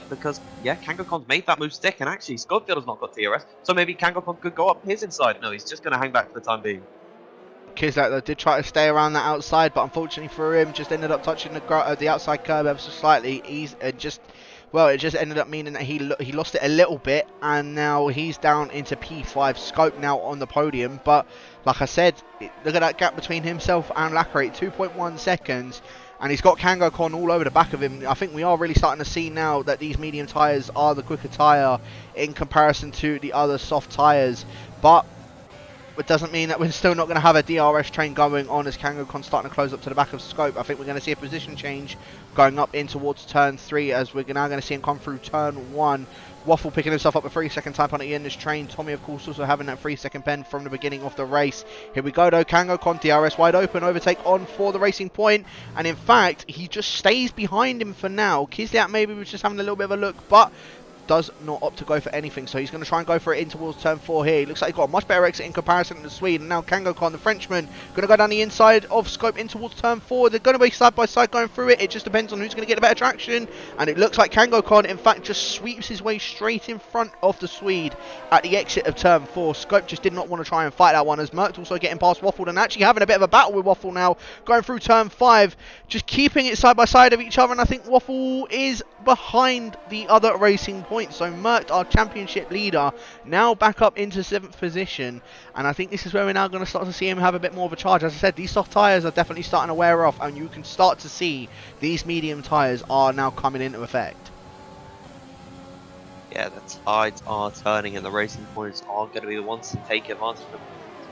Because, yeah, KangoCon's made that move stick, and actually Scopefielder's not got DRS, so maybe KangoCon could go up his inside. No, he's just going to hang back for the time being. Kislyak did try to stay around that outside, but unfortunately for him, just ended up touching the outside curb ever so slightly. It just ended up meaning that he lost it a little bit, and now he's down into P5. Scope now on the podium, but like I said, look at that gap between himself and Lacquerate, 2.1 seconds. And he's got KangoCon all over the back of him. I think we are really starting to see now that these medium tyres are the quicker tyre in comparison to the other soft tyres. But it doesn't mean that we're still not going to have a DRS train going on as KangoCon's starting to close up to the back of Scope. I think we're going to see a position change going up in towards turn 3 as we're now going to see him come through turn 1. Waffle picking himself up a 3-second time penalty in this train. Tommy, of course, also having that 3-second pen from the beginning of the race. Here we go, though. KangoCon, DRS wide open. Overtake on for the Racing Point. And in fact, he just stays behind him for now. Kislyak maybe was just having a little bit of a look, but does not opt to go for anything, so he's going to try and go for it in towards turn 4 here. He looks like he's got a much better exit in comparison to the Swede, and now KangoCon, the Frenchman, going to go down the inside of Scope in towards turn 4. They're going to be side by side going through it. It just depends on who's going to get the better traction, and it looks like KangoCon, in fact, just sweeps his way straight in front of the Swede at the exit of turn 4. Scope just did not want to try and fight that one, as Merck's also getting past Waffle and actually having a bit of a battle with Waffle now, going through turn 5, just keeping it side by side of each other, and I think Waffle is behind the other Racing Point, so Merck, our championship leader, now back up into 7th position, and I think this is where we're now going to start to see him have a bit more of a charge. As I said, these soft tyres are definitely starting to wear off, and you can start to see these medium tyres are now coming into effect. Yeah, the tides are turning, and the Racing Points are going to be the ones to take advantage of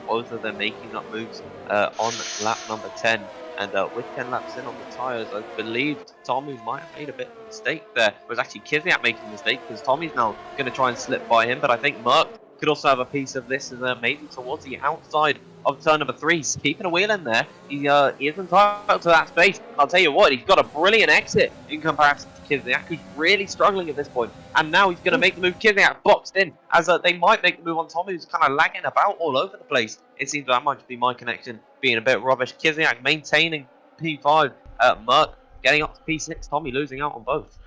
both of them making up moves on lap number 10. And with 10 laps in on the tyres, I believed Tommy might have made a bit of a mistake there. It was actually Kislyak making a mistake, because Tommy's now going to try and slip by him. But I think Merck could also have a piece of this, as maybe towards the outside of turn number 3. He's keeping a wheel in there. He is entitled to that space. I'll tell you what, he's got a brilliant exit in comparison to Kislyak, who's really struggling at this point. And now he's going to make the move. Kislyak boxed in, as they might make the move on Tommy, who's kind of lagging about all over the place. It seems that might be my connection being a bit rubbish. Kislyak maintaining P5, Merck getting up to P6, Tommy losing out on both.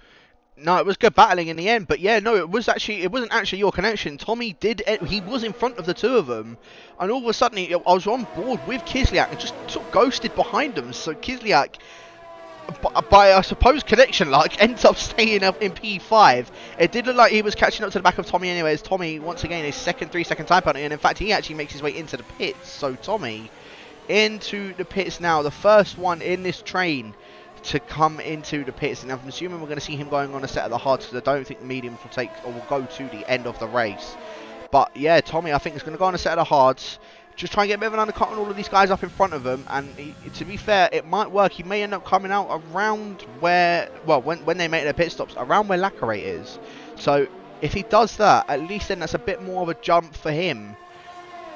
No, it was good battling in the end, but yeah, no, it wasn't actually your connection. Tommy he was in front of the two of them, and all of a sudden I was on board with Kislyak and just sort of ghosted behind them. So Kislyak, by I suppose connection luck, ends up staying up in P5. It did look like he was catching up to the back of Tommy anyway, as Tommy once again is 3-second time penalty, and in fact he actually makes his way into the pits. So Tommy into the pits now, the first one in this train to come into the pits, and I'm assuming we're going to see him going on a set of the hards, because I don't think the mediums will take or will go to the end of the race. But yeah, Tommy I think is going to go on a set of the hards, just try and get a bit of an undercut on all of these guys up in front of him, and to be fair, it might work. He may end up coming out around where, well, when they make their pit stops, around where Lacquerate is. So if he does that, at least then that's a bit more of a jump for him,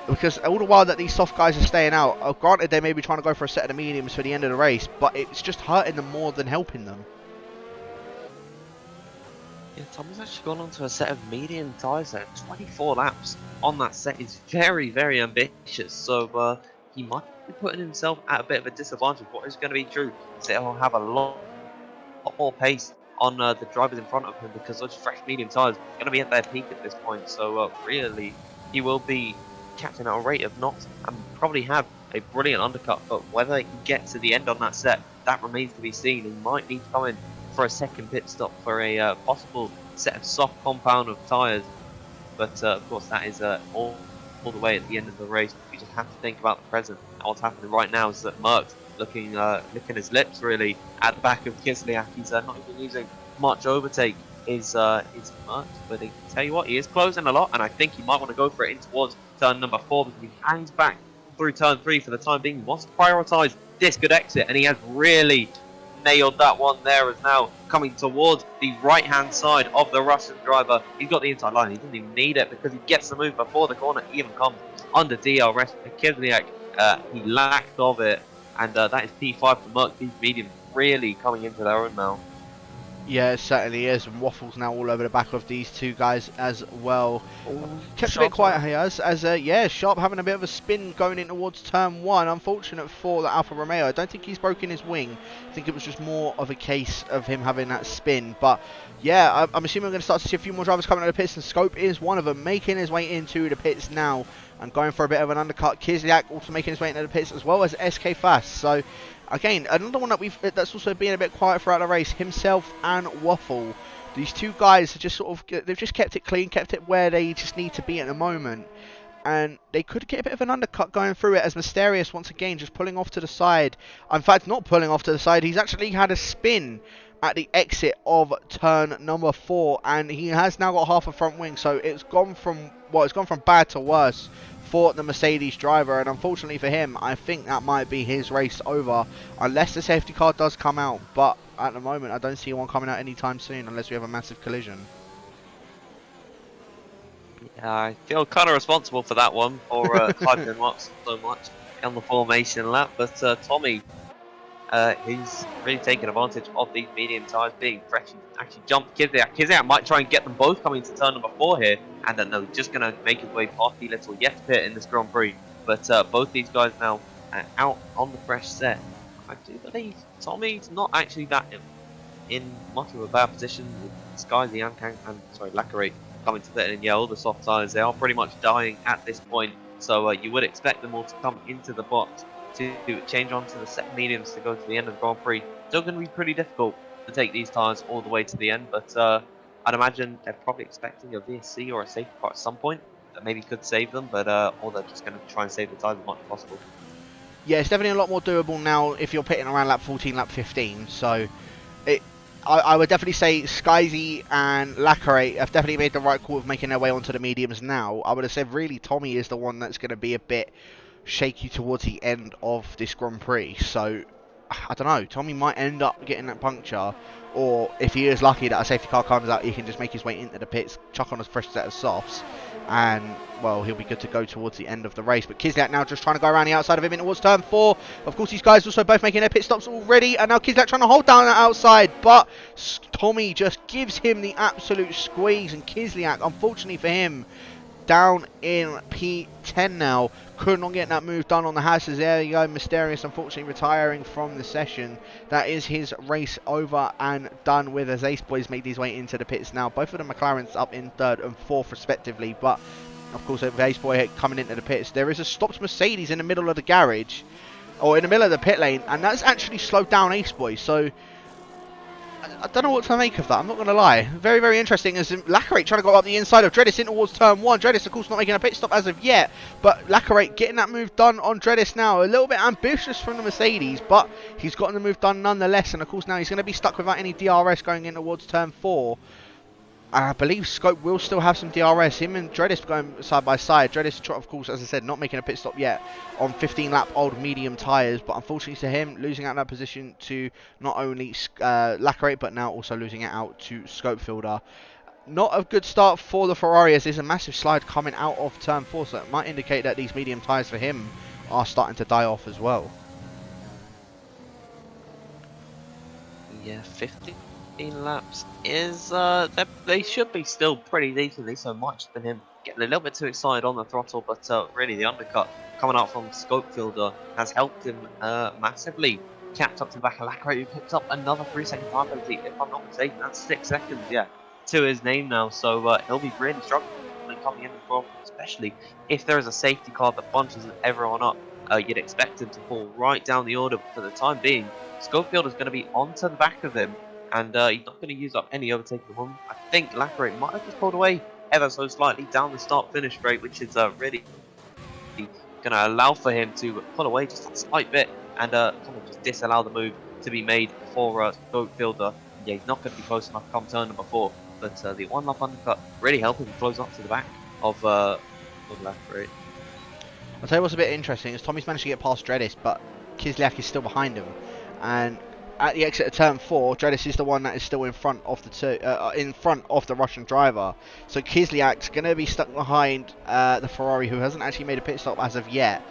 because all the while that these soft guys are staying out, granted they may be trying to go for a set of the mediums for the end of the race, but it's just hurting them more than helping them. Yeah, Tommy's actually gone onto a set of medium tyres there. 24 laps on that set is very, very ambitious, so he might be putting himself at a bit of a disadvantage. What is going to be true is that he'll have a lot more pace on the drivers in front of him, because those fresh medium tyres are going to be at their peak at this point, so really he will be catching at a rate of knots and probably have a brilliant undercut, but whether they can get to the end on that set, that remains to be seen. He might need to come in for a second pit stop for a possible set of soft compound of tyres, but of course that is all the way at the end of the race. We just have to think about the present. And what's happening right now is that Malc's licking his lips really at the back of Kislyak. He's not even using much overtake. Is Malc, but I tell you what, he is closing a lot, and I think he might want to go for it in towards turn number 4 because he hangs back through turn 3 for the time being. He wants to prioritise this good exit, and he has really nailed that one there. As now coming towards the right hand side of the Russian driver. He's got the inside line, he doesn't even need it because he gets the move before the corner even comes under DRS. Kislyak, he lacked of it, and that is P5 for Malc. These mediums really coming into their own now. Yeah, it certainly is, and Waffles now all over the back of these two guys as well. Kept a bit quiet here, as yeah, Sharp having a bit of a spin going in towards turn 1. Unfortunate for the Alfa Romeo. I don't think he's broken his wing. I think it was just more of a case of him having that spin. But yeah, I'm assuming we're going to start to see a few more drivers coming out of the pits, and Scope is one of them, making his way into the pits now and going for a bit of an undercut. Kislyak also making his way into the pits, as well as SK Fast. So again, another one that's also been a bit quiet throughout the race, himself and Waffle. These two guys are just they've just kept it clean, kept it where they just need to be at the moment. And they could get a bit of an undercut going through it, as Mysterious once again just pulling off to the side. In fact, not pulling off to the side, he's actually had a spin at the exit of turn number 4, and he has now got half a front wing, so it's gone from bad to worse for the Mercedes driver, and unfortunately for him, I think that might be his race over unless the safety car does come out. But at the moment, I don't see one coming out anytime soon unless we have a massive collision. Yeah, I feel kind of responsible for that one, for hyping him up so much on the formation lap, but Tommy, he's really taking advantage of these medium tyres being fresh. He actually jumped Kislyak. Kislyak might try and get them both coming to turn number 4 here, and then no, just going to make his way past the little Yes pit in this Grand Prix. But both these guys now out on the fresh set. I do believe Tommy's not actually that in much of a bad position. Skyzy and Lacquerate coming to pit, and yeah, all the soft tyres, they are pretty much dying at this point. So you would expect them all to come into the box to change on to the set mediums to go to the end of the Grand Prix. Still going to be pretty difficult to take these tyres all the way to the end, but I'd imagine they're probably expecting a VSC or a safety car at some point that maybe could save them, but or they're just going to try and save the tyres as much as possible. Yeah, it's definitely a lot more doable now if you're pitting around lap 14, lap 15, so I would definitely say Skyzy and Lacquerate have definitely made the right call of making their way onto the mediums now. I would have said really Tommy is the one that's going to be a bit shaky towards the end of this Grand Prix, so I don't know, Tommy might end up getting that puncture, or if he is lucky that a safety car comes out, he can just make his way into the pits, chuck on a fresh set of softs, and well, he'll be good to go towards the end of the race. But Kislyak now just trying to go around the outside of him in towards turn 4. Of course, these guys also both making their pit stops already, and now Kislyak trying to hold down that outside, but Tommy just gives him the absolute squeeze, and Kislyak, unfortunately for him, down in P10 now. Could not get that move done on the hashes. There you go, Mysterious unfortunately retiring from the session. That is his race over and done with, as Ace Boys make his way into the pits now. Both of the McLarens up in 3rd and 4th respectively, but of course with Ace Boy coming into the pits, there is a stopped Mercedes in the middle of the garage, or in the middle of the pit lane, and that's actually slowed down Ace Boy, so I don't know what to make of that, I'm not going to lie. Very, very interesting, as Lacquerate trying to go up the inside of Dreadis in towards turn 1. Dreadis, of course, not making a pit stop as of yet, but Lacquerate getting that move done on Dreadis now. A little bit ambitious from the Mercedes, but he's gotten the move done nonetheless, and of course now he's going to be stuck without any DRS going in towards turn 4. I believe Scope will still have some DRS. Him and Dreadis going side by side. Dreadis, of course, as I said, not making a pit stop yet on 15-lap old medium tyres. But unfortunately to him, losing out that position to not only Lacquerate, but now also losing it out to Scope Fielder. Not a good start for the Ferrari, as there's a massive slide coming out of turn 4. So it might indicate that these medium tyres for him are starting to die off as well. Yeah, 15 laps is they should be still pretty decently, so much than him getting a little bit too excited on the throttle, but really the undercut coming out from Scope Fielder has helped him massively. Capped up to the back of Lacquerate, who picked up another 3-second time penalty, if I'm not mistaken. That's 6 seconds, yeah, to his name now, so he'll be really struggling coming in the Grand Prix, especially if there is a safety car that bunches everyone up. You'd expect him to fall right down the order, but for the time being, Schofield is going to be onto the back of him, and he's not going to use up any overtaking room. I think Lacquerate might have just pulled away ever so slightly down the start-finish straight, which is really going to allow for him to pull away just a slight bit and kind of just disallow the move to be made for Schofield. Yeah, he's not going to be close enough come turn number 4, but the one-lap undercut really helping him close up to the back of Lacquerate. I'll tell you what's a bit interesting is Tommy's managed to get past Dredis, but Kislyak is still behind him. And at the exit of turn 4, Dredis is the one that is still in front of the Russian driver. So Kislyak's going to be stuck behind the Ferrari, who hasn't actually made a pit stop as of yet.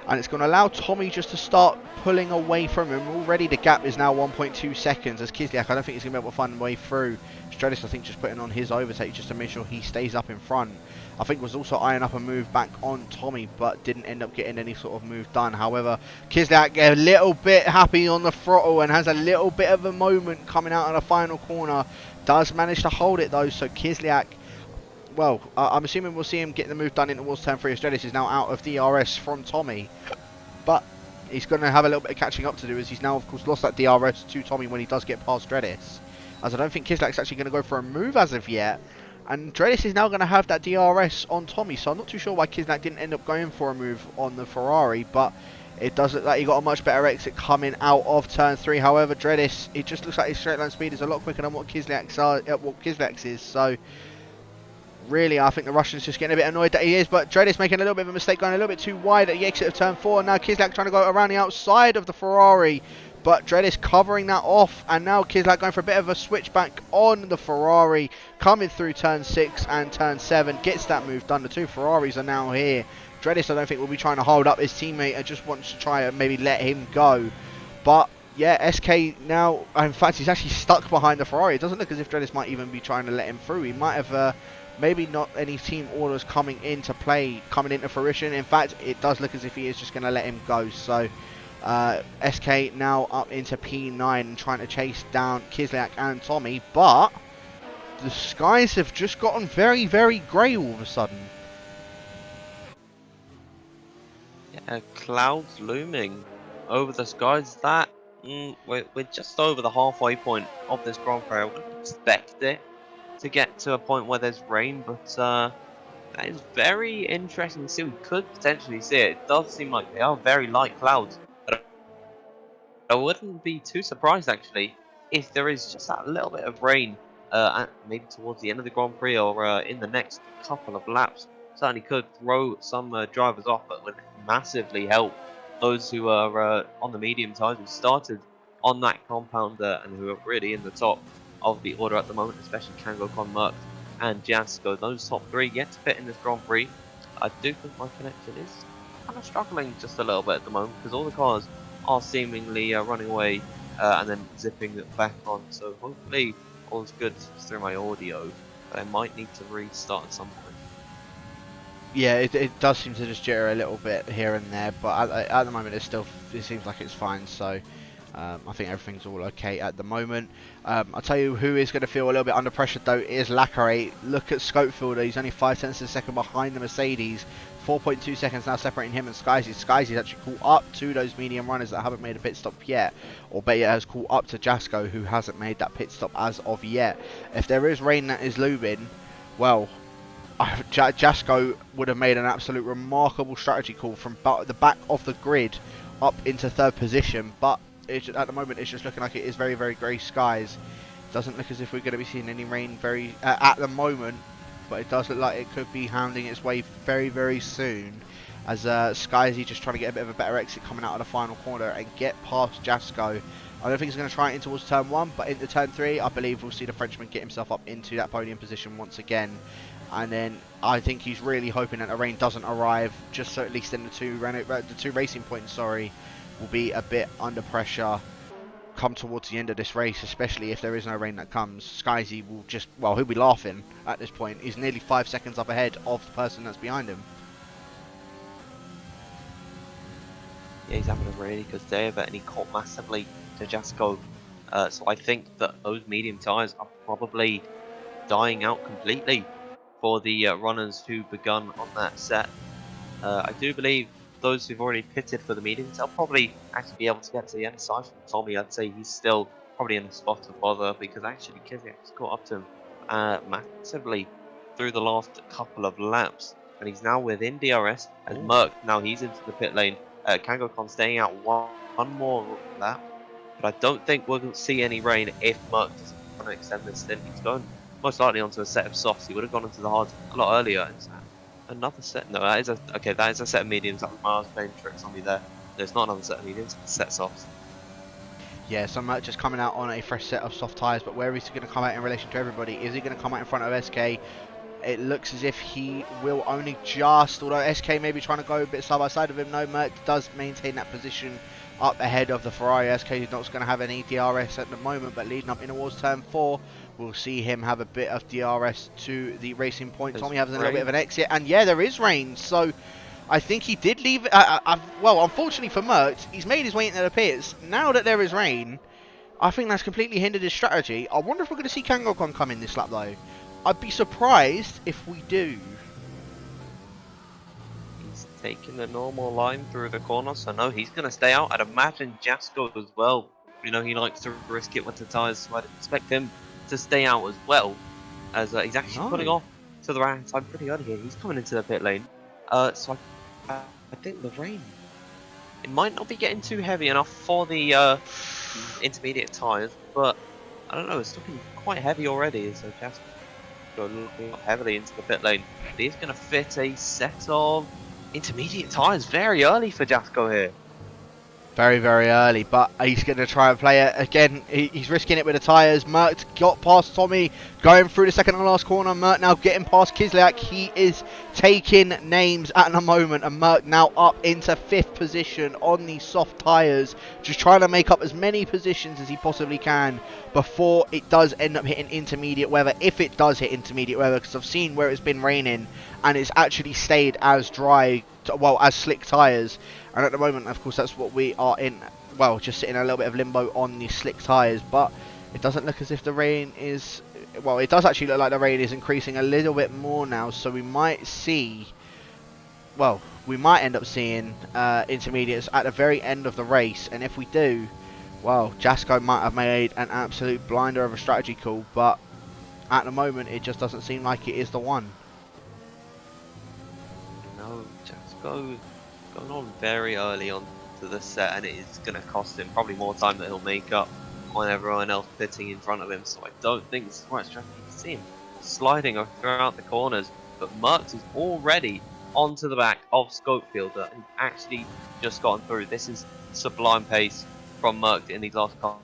And it's going to allow Tommy just to start pulling away from him. Already the gap is now 1.2 seconds as Kislyak, I don't think he's going to be able to find a way through. Stradis, I think, just putting on his overtake just to make sure he stays up in front. I think was also eyeing up a move back on Tommy, but didn't end up getting any sort of move done. However, Kislyak a little bit happy on the throttle and has a little bit of a moment coming out of the final corner. Does manage to hold it though, so Kislyak, well, I'm assuming we'll see him get the move done in towards turn 3. Stradis is now out of DRS from Tommy, but he's going to have a little bit of catching up to do as he's now, of course, lost that DRS to Tommy when he does get past Stradis. As I don't think Kislak's actually going to go for a move as of yet. And Dredis is now going to have that DRS on Tommy, so I'm not too sure why Kislak didn't end up going for a move on the Ferrari, but it does look like he got a much better exit coming out of turn 3. However, Dredis, it just looks like his straight line speed is a lot quicker than what Kislak's is, so really I think the Russian's just getting a bit annoyed that he is, but Dredis making a little bit of a mistake, going a little bit too wide at the exit of turn 4, and now Kislak trying to go around the outside of the Ferrari. But Dredis covering that off, and now Kislak going for a bit of a switchback on the Ferrari, coming through turn 6 and turn 7, gets that move done. The two Ferraris are now here. Dredis, I don't think, will be trying to hold up his teammate and just wants to try and maybe let him go. But yeah, SK now, in fact, he's actually stuck behind the Ferrari. It doesn't look as if Dredis might even be trying to let him through. He might have maybe not any team orders coming into fruition. In fact, it does look as if he is just going to let him go. So SK now up into P9 and trying to chase down Kislyak and Tommy, but the skies have just gotten very, very grey all of a sudden. Yeah, clouds looming over the skies. That we're just over the halfway point of this Grand Prix. I wouldn't expect it to get to a point where there's rain, but that is very interesting to see. We could potentially see it. It does seem like they are very light clouds. I wouldn't be too surprised actually if there is just that little bit of rain maybe towards the end of the Grand Prix or in the next couple of laps. Certainly could throw some drivers off, but would massively help those who are on the medium tyres who started on that compound and who are really in the top of the order at the moment, especially Kango, Malc and Jasko. Those top 3 get to fit in this Grand Prix. I do think my connection is kind of struggling just a little bit at the moment because all the cars are seemingly running away and then zipping it back on, so hopefully all's good through my audio, but I might need to restart at some point. Yeah, it does seem to just jitter a little bit here and there, but at the moment it seems like it's fine, so I think everything's all okay at the moment. I'll tell you who is going to feel a little bit under pressure though is Lacquerate. Look at Schofield, he's only 5/10 of a second behind the Mercedes. 4.2 seconds now separating him and Skyzy. Skyzy's actually caught up to those medium runners that haven't made a pit stop yet, or better has caught up to Jasko, who hasn't made that pit stop as of yet. If there is rain that is looming, well, Jasko would have made an absolute remarkable strategy call from the back of the grid up into 3rd position, but at the moment it's just looking like it is very, very grey skies. Doesn't look as if we're going to be seeing any rain at the moment, but it does look like it could be hounding its way very, very soon, as Skyzy just trying to get a bit of a better exit coming out of the final corner and get past Jasko. I don't think he's going to try it in towards turn 1, but into turn 3 I believe we'll see the Frenchman get himself up into that podium position once again. And then I think he's really hoping that the rain doesn't arrive, just so at least in the two racing points, will be a bit under pressure come towards the end of this race, especially if there is no rain that comes. Skyzy will just, well, he'll be laughing at this point. He's nearly 5 seconds up ahead of the person that's behind him. Yeah, he's having a really good day of it, and he caught massively to Jasko. So I think that those medium tyres are probably dying out completely for the runners who begun on that set. I do believe those who've already pitted for the mediums, they'll probably actually be able to get to the end. Aside from Tommy, I'd say he's still probably in a spot to bother, because actually Kvyat's got up to him massively through the last couple of laps, and he's now within DRS. As Malc, now he's into the pit lane. Kangokon staying out one more lap, but I don't think we'll see any rain if Malc doesn't want to extend this stint. He's going most likely onto a set of softs. He would have gone into the hards a lot earlier. Another set? No, that is a set of mediums. That was Miles playing tricks on me there. There's not another set of mediums, it's a set of softs. Yeah, so Malc just coming out on a fresh set of soft tyres, but where is he going to come out in relation to everybody? Is he going to come out in front of SK? It looks as if he will only just, although SK may be trying to go a bit side by side of him. No, Malc does maintain that position up ahead of the Ferrari. SK is not going to have any DRS at the moment, but leading up in towards turn 4, we'll see him have a bit of DRS to the Racing Point. Tommy has a little bit of an exit, and yeah, there is rain, so I think he did leave. Well, unfortunately for Malc, he's made his way into the pits. Now that there is rain, I think that's completely hindered his strategy. I wonder if we're going to see Kangokon come in this lap, though. I'd be surprised if we do. He's taking the normal line through the corner, so no, he's going to stay out. I'd imagine Jasko as well. You know, he likes to risk it with the tyres, so I'd expect him to stay out as well. As he's actually pulling off to the right side pretty early here. He's coming into the pit lane. So I think the rain, it might not be getting too heavy enough for the intermediate tyres, but I don't know, it's looking quite heavy already. So Jasko looking heavily into the pit lane. But he's going to fit a set of intermediate tyres very early for Jasko here. Very, very early, but he's going to try and play it again. He's risking it with the tyres. Malc got past Tommy, going through the second and last corner. Malc now getting past Kvyat. He is taking names at the moment, and Malc now up into 5th position on the soft tyres, just trying to make up as many positions as he possibly can before it does end up hitting intermediate weather, if it does hit intermediate weather, because I've seen where it's been raining and it's actually stayed as dry, well, as slick tyres. And at the moment, of course, that's what we are in. Well, just sitting in a little bit of limbo on the slick tyres. But it doesn't look as if the rain is... Well, it does actually look like the rain is increasing a little bit more now. So we might see... Well, we might end up seeing intermediates at the very end of the race. And if we do, well, Jasko might have made an absolute blinder of a strategy call. But at the moment, it just doesn't seem like it is the one. No, Jasko going on very early on to the set, and it is going to cost him probably more time that he'll make up on everyone else pitting in front of him. So I don't think it's the right strategy to see him sliding throughout the corners. But Malc is already onto the back of Scopefielder and actually just gotten through. This is sublime pace from Malc in these last couple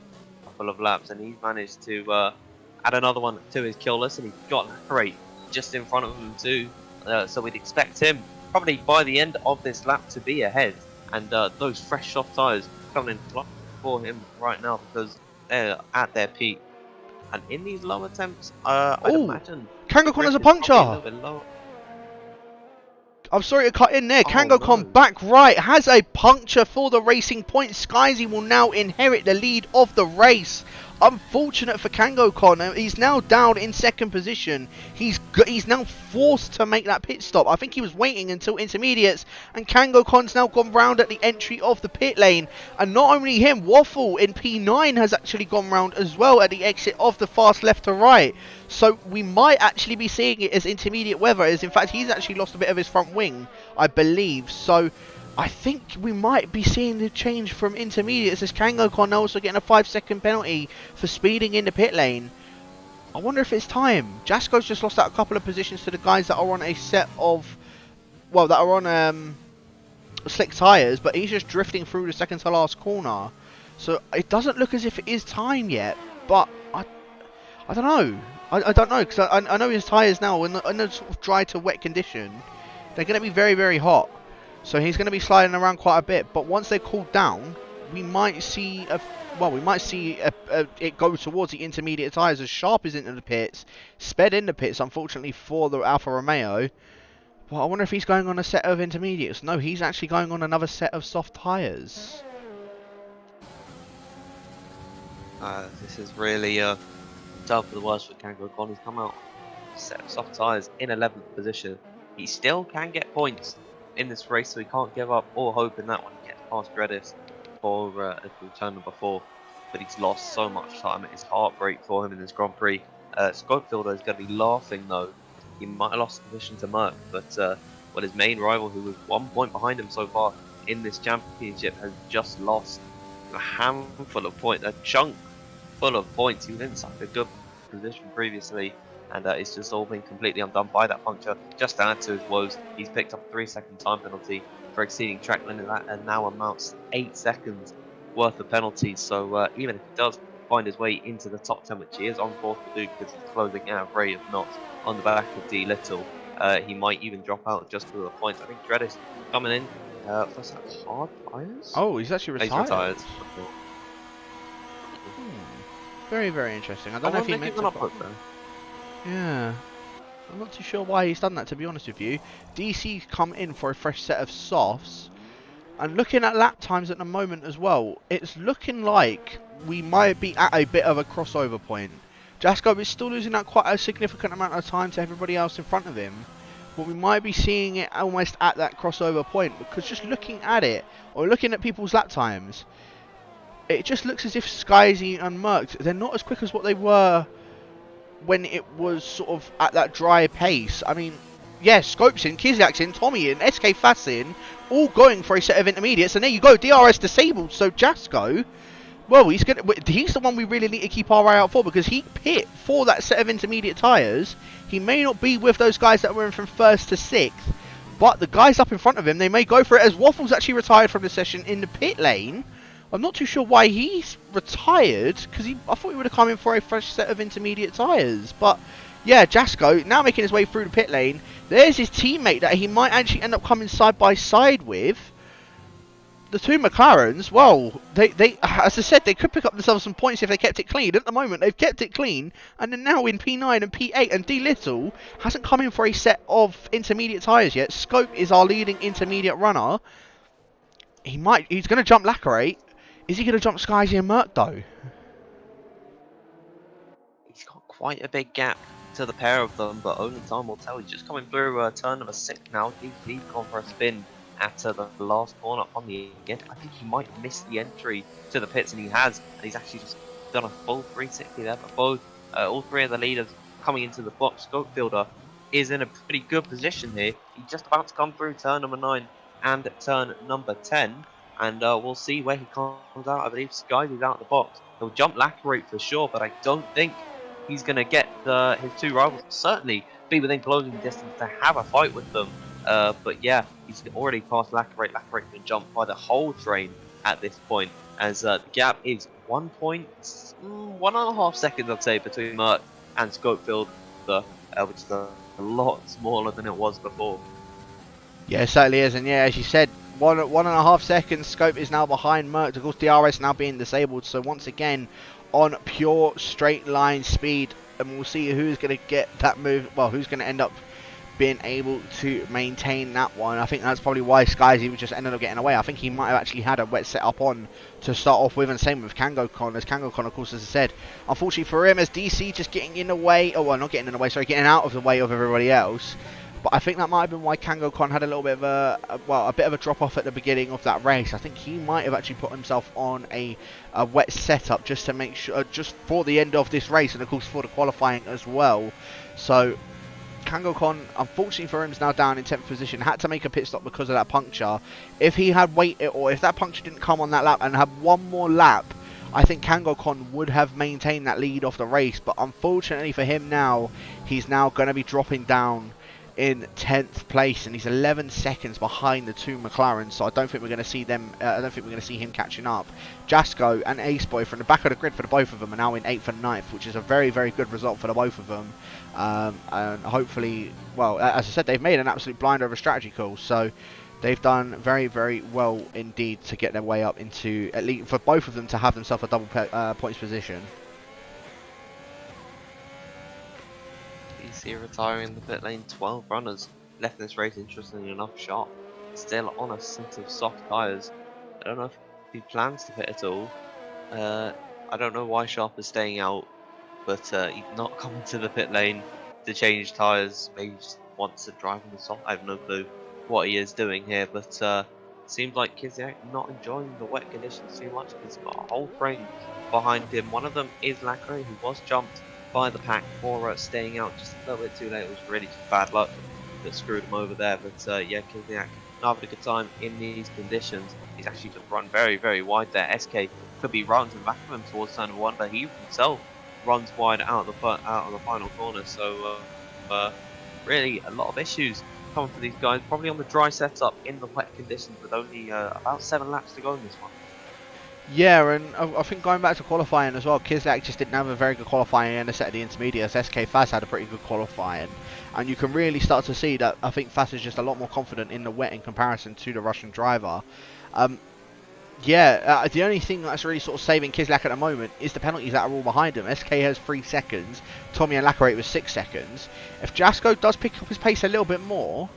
of laps, and he's managed to add another one to his kill list, and he's got Crate just in front of him too. So we'd expect him probably by the end of this lap to be ahead, and those fresh soft tyres coming in for him right now because they're at their peak. And in these lower temps, I'd imagine Kangokon has a puncture. I'm sorry to cut in there. Kangokon back right has a puncture for the Racing Point. Skyzy will now inherit the lead of the race. Unfortunate for Kangokon. He's now down in 2nd position. He's now forced to make that pit stop. I think he was waiting until intermediates, and Kangokon's now gone round at the entry of the pit lane. And not only him, Waffle in P9 has actually gone round as well at the exit of the fast left to right. So we might actually be seeing it as intermediate weather, as in fact he's actually lost a bit of his front wing, I believe. So I think we might be seeing the change from intermediates, as Kangokon also getting a 5-second penalty for speeding in the pit lane. I wonder if it's time. Jasko's just lost out a couple of positions to the guys that are on a set of, well, that are on slick tyres, but he's just drifting through the second to last corner. So it doesn't look as if it is time yet, but I don't know. I don't know, because I know his tyres now, in the sort of dry to wet condition, they're going to be very, very hot. So he's going to be sliding around quite a bit. But once they're cooled down, we might see it go towards the intermediate tyres, as Sharp is into the pits, sped in the pits, unfortunately for the Alfa Romeo. Well, I wonder if he's going on a set of intermediates. No, he's actually going on another set of soft tyres. This is really tough for the worst for Kangokon. He's come out set of soft tyres in 11th position. He still can get points in this race, so he can't give up all hope in that one. He gets past Redis for turn number 4, but he's lost so much time. It is heartbreak for him in this Grand Prix. Scopefielder is going to be laughing though. He might have lost the position to Merc, but well, his main rival, who was 1 point behind him so far in this championship, has just lost a handful of points, a chunk full of points. He was in such a good position previously, and it's just all been completely undone by that puncture. Just to add to his woes, he's picked up a 3-second time penalty for exceeding track limit, and now amounts to 8 seconds worth of penalties. So even if he does find his way into the top 10, which he is on course to do because he's closing out a rate of knots on the back of D Little, he might even drop out just for the points. I think Dreddis coming in for some hard tyres. Oh, he's actually He's retired. retired. Very, very interesting. I I don't know if wonder he if meant he's to. an upload though. Yeah. I'm not too sure why he's done that, to be honest with you. DC's come in for a fresh set of softs. And looking at lap times at the moment as well, it's looking like we might be at a bit of a crossover point. Jasko is still losing out quite a significant amount of time to everybody else in front of him. But we might be seeing it almost at that crossover point. Because just looking at it, or looking at people's lap times, it just looks as if Skyzy and Merc, they're not as quick as what they were when it was sort of at that dry pace. I mean, yes, Scopes in, Kiziak's in, Tommy in, SK Fass in, all going for a set of intermediates, and there you go, DRS disabled. So Jasko, well, he's the one we really need to keep our eye out for, because he pit for that set of intermediate tyres. He may not be with those guys that were in from 1st to 6th, but the guys up in front of him, they may go for it, as Waffles actually retired from the session in the pit lane. I'm not too sure why he's retired, because I thought he would have come in for a fresh set of intermediate tyres. But yeah, Jasko now making his way through the pit lane. There's his teammate that he might actually end up coming side by side with. The two McLarens, well, they as I said, they could pick up themselves some points if they kept it clean. At the moment, they've kept it clean, and they're now in P9 and P8, and D Little hasn't come in for a set of intermediate tyres yet. Scope is our leading intermediate runner. He's going to jump Lacerate. Is he going to jump Skyzy and Merc though? He's got quite a big gap to the pair of them, but only time will tell. He's just coming through turn number 6 now. He's gone for a spin at the last corner on the end. I think he might miss the entry to the pits, and he has. And he's actually just done a full 360 there. But both, all 3 of the leaders coming into the box. Scopefielder is in a pretty good position here. He's just about to come through turn number 9 and turn number 10. And we'll see where he comes out. I believe Skyzy's out of the box. He'll jump Lacerate for sure, but I don't think he's going to get his 2 rivals. Certainly be within closing distance to have a fight with them. But yeah, he's already passed Lacerate. Lacerate's been jumped by the whole train at this point, as the gap is 1.5 seconds, I'd say, between Merc and Scopefield, which is a lot smaller than it was before. Yeah, it certainly is, and yeah, as you said, 1.5 seconds. Scope is now behind Merc. Of course, DRS now being disabled, so once again on pure straight line speed, and we'll see who's going to get that move. Well, who's going to end up being able to maintain that one. I think that's probably why Skyzy was just ended up getting away. I think he might have actually had a wet setup on to start off with, and same with KangoCon, as KangoCon, of course, as I said, unfortunately for him, as DC just getting in the way, oh well, not getting in the way, sorry, getting out of the way of everybody else. But I think that might have been why KangoCon had a little bit of a bit of a drop off at the beginning of that race. I think he might have actually put himself on a wet setup just to make sure, just for the end of this race, and of course for the qualifying as well. So KangoCon, unfortunately for him, is now down in 10th position. Had to make a pit stop because of that puncture. If he had waited, or if that puncture didn't come on that lap and had one more lap, I think KangoCon would have maintained that lead off the race. But unfortunately for him now, he's now going to be dropping down in 10th place, and he's 11 seconds behind the 2 McLarens, so I don't think we're going to see them. I don't think we're going to see him catching up. Jasko and Aceboy from the back of the grid for the both of them are now in 8th and 9th, which is a very, very good result for the both of them. And hopefully, well, as I said, they've made an absolute blinder of a strategy call, so they've done very, very well indeed to get their way up into, at least for both of them to have themselves a double points position. DC retiring the pit lane. 12 runners left in this race, interestingly enough. Sharp still on a set of soft tyres. I don't know if he plans to pit at all. I don't know why Sharp is staying out, but he's not coming to the pit lane. to change tyres, maybe just wants to drive on the soft. I have no clue what he is doing here, but seems like Kiziak not enjoying the wet conditions too much. He's got a whole train behind him. One of them is Lackeray, who was jumped by the pack for staying out just a little bit too late. It was really just bad luck that screwed him over there. But yeah, Kiziak not having a good time in these conditions. He's actually just run very, very wide there. SK could be running to the back of him towards turn 1, but he himself runs wide out of the final corner. So really a lot of issues coming for these guys. Probably on the dry setup in the wet conditions with only about 7 laps to go in this one. Yeah, and I think going back to qualifying as well, Kislak just didn't have a very good qualifying in the set of the intermediates. SK Faz had a pretty good qualifying, and you can really start to see that I think Faz is just a lot more confident in the wet in comparison to the Russian driver. Yeah, the only thing that's really sort of saving Kislak at the moment is the penalties that are all behind him. SK has 3 seconds, Tommy and Lackeray with 6 seconds. If Jasko does pick up his pace a little bit more,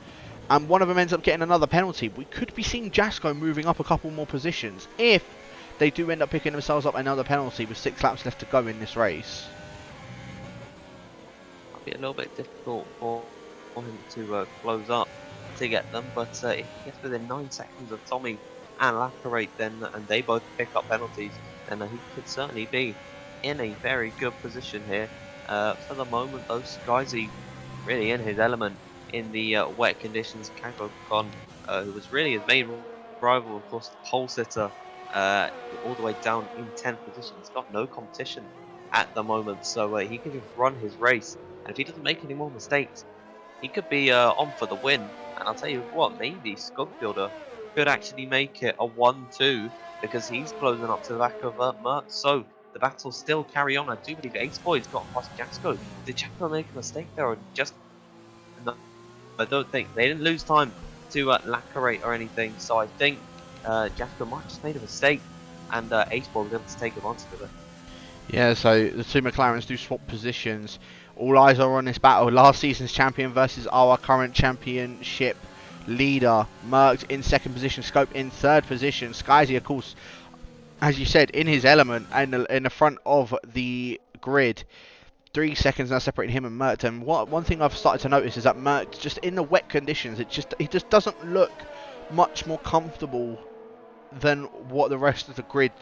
and one of them ends up getting another penalty, we could be seeing Jasko moving up a couple more positions if they do end up picking themselves up another penalty with 6 laps left to go in this race. Might be a little bit difficult for him to close up to get them, but if he gets within 9 seconds of Tommy and Lackeray, then and they both pick up penalties, then he could certainly be in a very good position here. For the moment, those guys are really in his element in the wet conditions. Kanko Kon, who was really his main rival, of course, the pole sitter, all the way down in 10th position. He's got no competition at the moment, so he can just run his race, and if he doesn't make any more mistakes, he could be on for the win. And I'll tell you what, maybe Scopefielder could actually make it a 1-2, because he's closing up to the back of Merck. So the battle still carry on. I do believe Ace Boy's got past Jasko. Did Jasko make a mistake there, or just no? I don't think they didn't lose time to Lackeray or anything. So I think Jasko might have just made a mistake, and Ace Boy was able to take advantage of it. Yeah, so the two McLarens do swap positions. All eyes are on this battle. Last season's champion versus our current championship leader. Merck in 2nd position, Scope in 3rd position. Skyzy, of course, as you said, in his element and in the front of the grid. 3 seconds now separating him and Merck. And one thing I've started to notice is that Merck, just in the wet conditions, he just doesn't look much more comfortable than what the rest of the grid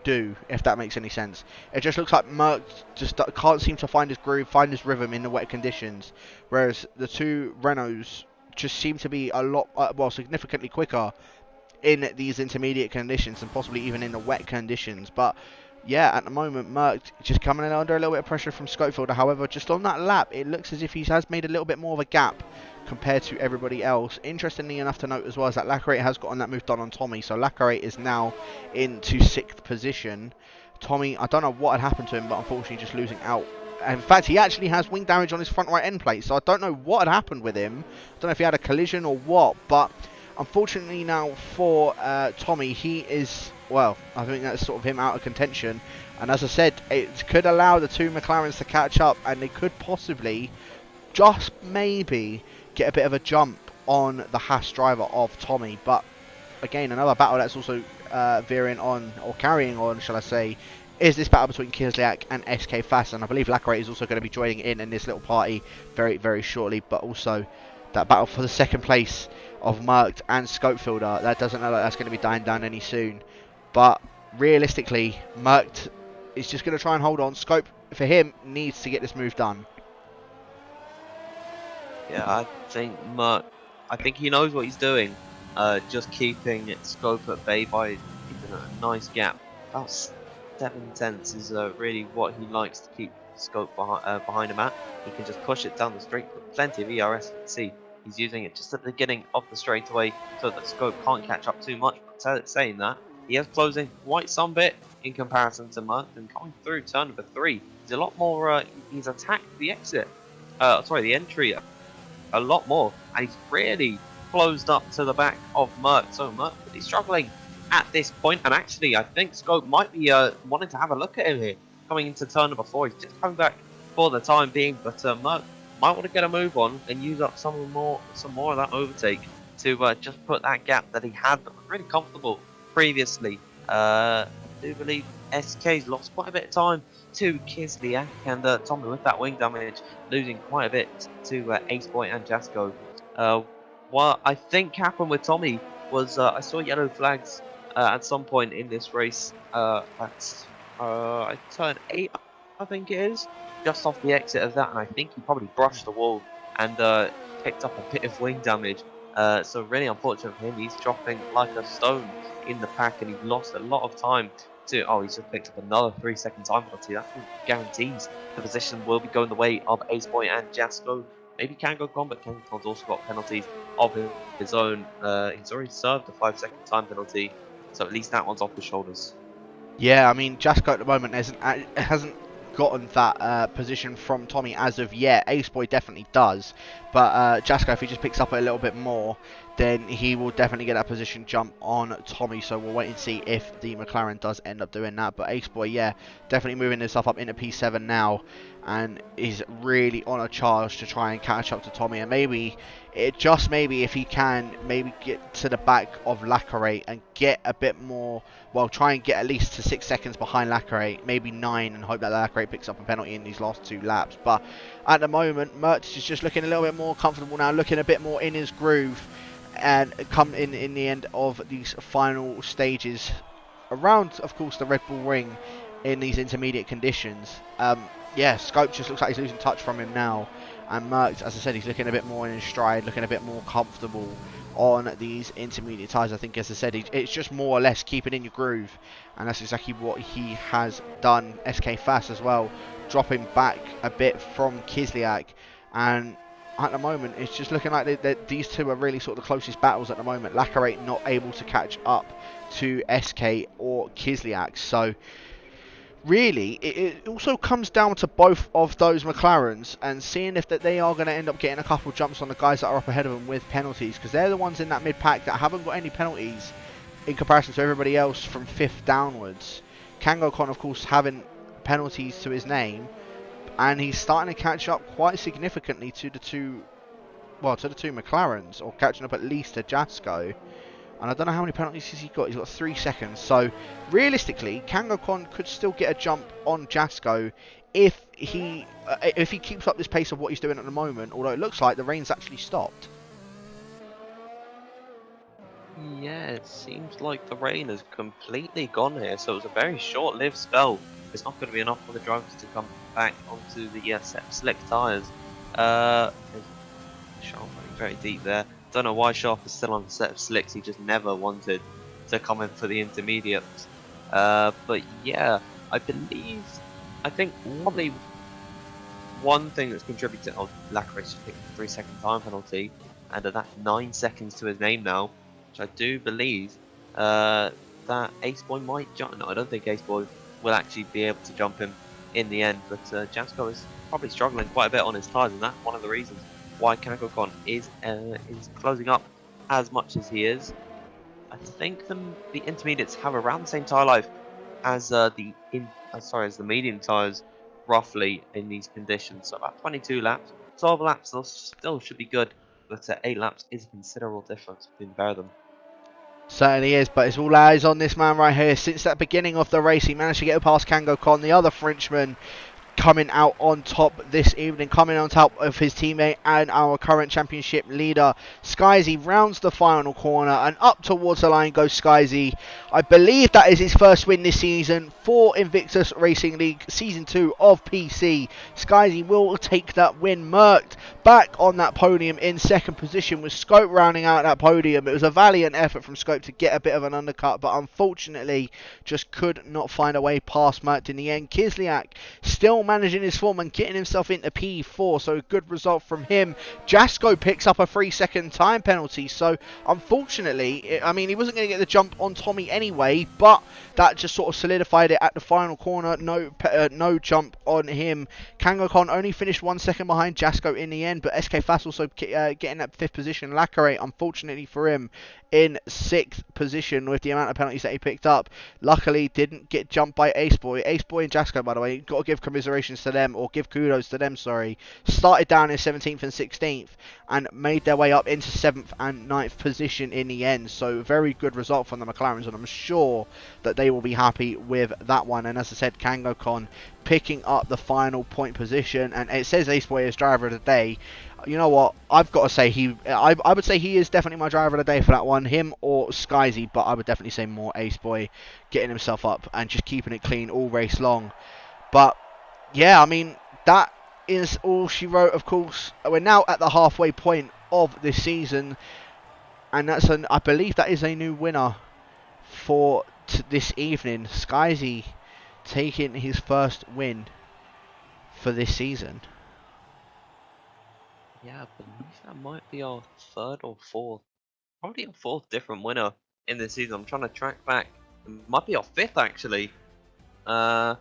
do, if that makes any sense. It just looks like Merck just can't seem to find his groove, find his rhythm in the wet conditions, whereas the two Renaults just seem to be a lot, well, significantly quicker in these intermediate conditions and possibly even in the wet conditions. But yeah, at the moment, Merck just coming in under a little bit of pressure from Scopefielder. However, just on that lap, it looks as if he has made a little bit more of a gap compared to everybody else. Interestingly enough to note as well is that Lackeray has gotten that move done on Tommy. So Lackeray is now into 6th position. Tommy, I don't know what had happened to him, but unfortunately just losing out. In fact, he actually has wing damage on his front right end plate. So I don't know what had happened with him. I don't know if he had a collision or what, but unfortunately now for Tommy, he is, well, I think that's sort of him out of contention. And as I said, it could allow the two McLarens to catch up, and they could possibly, just maybe, get a bit of a jump on the Haas driver of Tommy. But again, another battle that's also veering on, or carrying on, shall I say, is this battle between Kislyak and SK Fast. And I believe Lackeray is also going to be joining in this little party very, very shortly. But also that battle for the 2nd place of Merck and Scopefielder, that doesn't look like that's going to be dying down any soon. But realistically, Merck is just going to try and hold on. Scope, for him, needs to get this move done. Yeah, I think Merck, I think he knows what he's doing. Just keeping Scope at bay by keeping a nice gap. About 7 tenths is really what he likes to keep Scope behind him at. He can just push it down the straight with plenty of ERS. You can see he's using it just at the beginning of the straightaway so that Scope can't catch up too much. But saying that, he is closing quite some bit in comparison to Merck, and coming through turn number 3. He's a lot more, he's attacked the exit, the entry a lot more, and he's really closed up to the back of Merck. So Merck is struggling at this point, and actually I think Scope might be wanting to have a look at him here coming into turn number 4. He's just coming back for the time being, but Merck might want to get a move on and use up some more of that overtake to just put that gap that he had that was really comfortable previously do believe SK's lost quite a bit of time to Kislyak, and Tommy with that wing damage, losing quite a bit to Ace Boy and Jasko. What I think happened with Tommy was I saw yellow flags at some point in this race at turn 8, I think it is, just off the exit of that, and I think he probably brushed the wall and picked up a bit of wing damage. So really unfortunate for him. He's dropping like a stone in the pack, and he's lost a lot of time to. Oh, he's just picked up another 3-second time penalty. That guarantees the position will be going the way of Ace Boy and Jasko. Maybe Kangokon, but Kangokon's also got penalties of his own. He's already served a 5-second time penalty, so at least that one's off his shoulders. Yeah, I mean, Jasko at the moment hasn't gotten that position from Tommy as of yet. Ace Boy definitely does, but Jasko, if he just picks up a little bit more, then he will definitely get that position jump on Tommy. So we'll wait and see if the McLaren does end up doing that. But Ace Boy, yeah, definitely moving himself up into P7 now, and is really on a charge to try and catch up to Tommy. And maybe, maybe if he can, maybe get to the back of Lacquerate and get a bit more. Well, try and get at least to 6 seconds behind Lacquerate, maybe 9, and hope that Lacquerate picks up a penalty in these last 2 laps. But at the moment, Mertz is just looking a little bit more comfortable now, looking a bit more in his groove, and come in the end of these final stages around, of course, the Red Bull Ring in these intermediate conditions. Yeah, Scope just looks like he's losing touch from him now, and Mertz, as I said, he's looking a bit more in his stride, looking a bit more comfortable on these intermediate tyres. I think, as I said, it's just more or less keeping in your groove, and that's exactly what he has done. SK Fast as well, dropping back a bit from Kislyak, and at the moment it's just looking like these two are really sort of the closest battles at the moment. Lacquerate not able to catch up to SK or Kislyak, so really, it also comes down to both of those McLarens and seeing if they are going to end up getting a couple jumps on the guys that are up ahead of them with penalties, because they're the ones in that mid-pack that haven't got any penalties in comparison to everybody else from 5th downwards. Kangokon, of course, having penalties to his name, and he's starting to catch up quite significantly to the two McLarens, or catching up at least to Jasko. And I don't know how many penalties he's got. He's got 3 seconds. So realistically, Kangokon could still get a jump on Jasko if he keeps up this pace of what he's doing at the moment. Although it looks like the rain's actually stopped. Yeah, it seems like the rain has completely gone here. So it was a very short-lived spell. It's not going to be enough for the drivers to come back onto the slick tyres. Sharp running very deep there. Don't know why Sharp is still on the set of slicks. He just never wanted to come in for the intermediates. But yeah, I think probably one thing that's contributed. Oh, Lacquerate just picked a 3-second time penalty, and that's 9 seconds to his name now, which I do believe that Ace Boy might jump. No, I don't think Ace Boy will actually be able to jump him in the end. But Jasko is probably struggling quite a bit on his tyres, and that's one of the reasons why Kangokon is closing up as much as he is. I think the intermediates have around the same tyre life as the medium tyres, roughly, in these conditions. So about 22 laps, 12 laps still should be good, but 8 laps is a considerable difference between the pair of them. Certainly is, but it's all eyes on this man right here. Since that beginning of the race, he managed to get past Kangokon, the other Frenchman, coming out on top this evening, coming on top of his teammate and our current championship leader. Skyzy rounds the final corner and up towards the line goes Skyzy. I believe that is his first win this season for Invictus Racing League Season 2 of PC. Skyzy will take that win. Mercked back on that podium in second position with Scope rounding out that podium. It was a valiant effort from Scope to get a bit of an undercut, but unfortunately just could not find a way past Mercked in the end. Kislyak still managing his form and getting himself into P4, so a good result from him. Jasko picks up a 3-second time penalty, so unfortunately, I mean, he wasn't going to get the jump on Tommy anyway, but that just sort of solidified it at the final corner. No jump on him. Kangokon only finished 1 second behind Jasko in the end, but SK Fast also getting that 5th position. Lacquerate, unfortunately for him, in 6th position with the amount of penalties that he picked up. Luckily, didn't get jumped by Ace Boy. Ace Boy and Jasko, by the way, got to give commiseration commiserations to them, or give kudos to them, sorry, started down in 17th and 16th and made their way up into 7th and 9th position in the end. So very good result from the McLarens, and I'm sure that they will be happy with that one. And as I said, KangoKon picking up the final point position, and it says Aceboy is driver of the day. You know what? I've got to say I would say he is definitely my driver of the day for that one. Him or Skyzy, but I would definitely say more Aceboy, getting himself up and just keeping it clean all race long. But yeah, I mean, that is all she wrote. Of course, we're now at the halfway point of this season, and I believe that is a new winner for this evening. Skyzy taking his first win for this season. Yeah, I believe that might be our third or fourth, probably our fourth different winner in this season. I'm trying to track back. It might be our fifth actually. So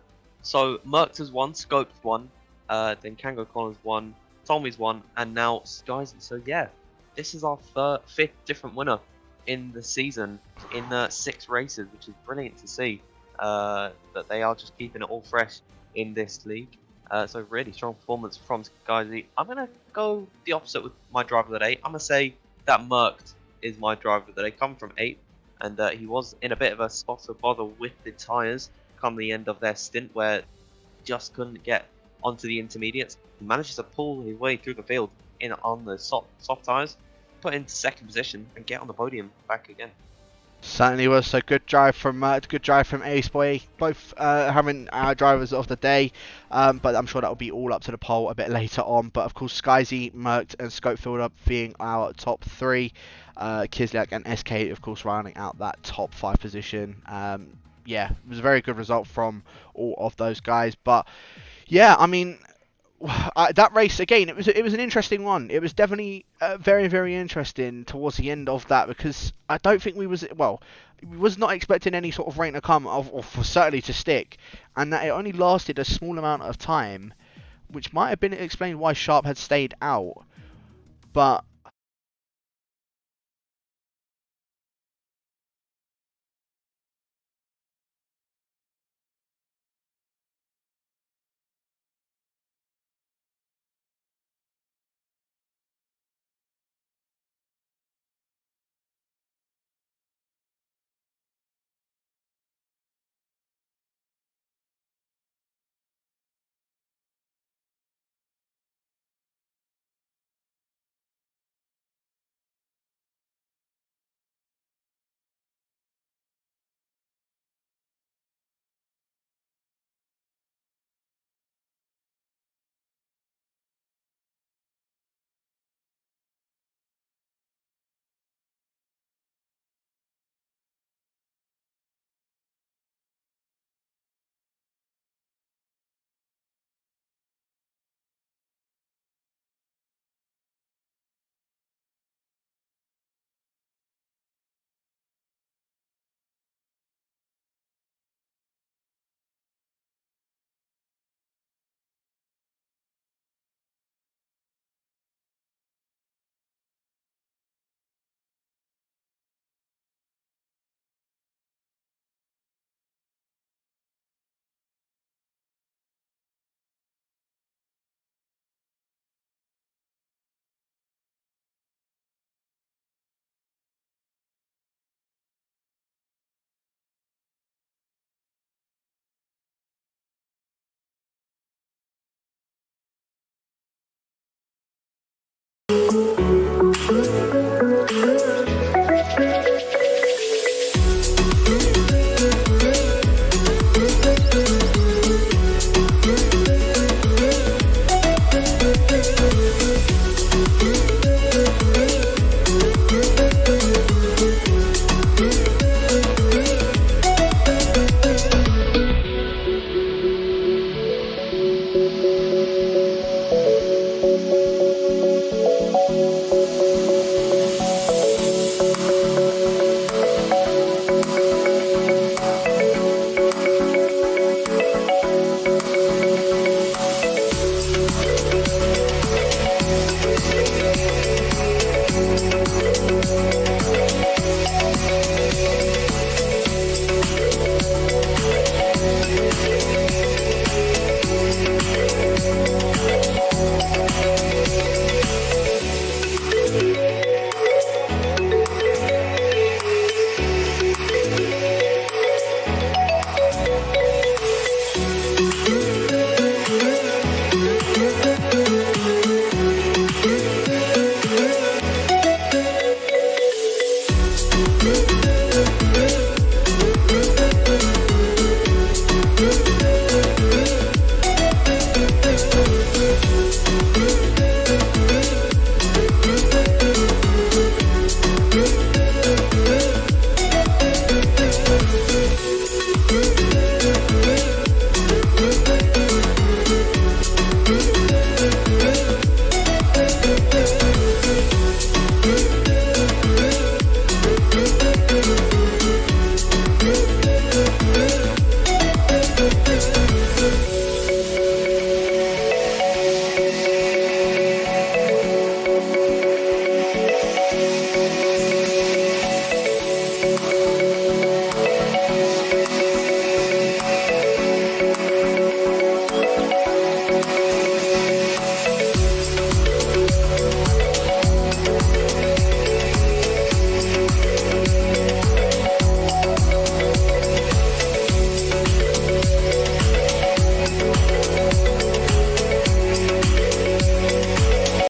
Mercs has won, Scopes won, then KangoKon has won, Tommy's won, and now Skyzy. So yeah, this is our fifth different winner in the season in 6 races, which is brilliant to see. That they are just keeping it all fresh in this league. So really strong performance from Skyzy. I'm going to go the opposite with my driver of the day. I'm going to say that Merc is my driver of the day, coming from 8th. And he was in a bit of a spot of bother with the tyres come the end of their stint, where just couldn't get onto the intermediates. He manages to pull his way through the field on the soft tyres, put into 2nd position, and get on the podium back again. Certainly was. So good drive from Aceboy, both having our drivers of the day, but I'm sure that will be all up to the poll a bit later on. But of course, Skyzy, Merc and Scopefield up being our top 3, Kislyak and SK of course rounding out that top 5 position. Yeah, it was a very good result from all of those guys. But yeah, I mean, that race again, it was an interesting one. It was definitely very, very interesting towards the end of that, because I don't think we was not expecting any sort of rain to come, or for certainly to stick, and that it only lasted a small amount of time, which might have been explained why Sharp had stayed out. But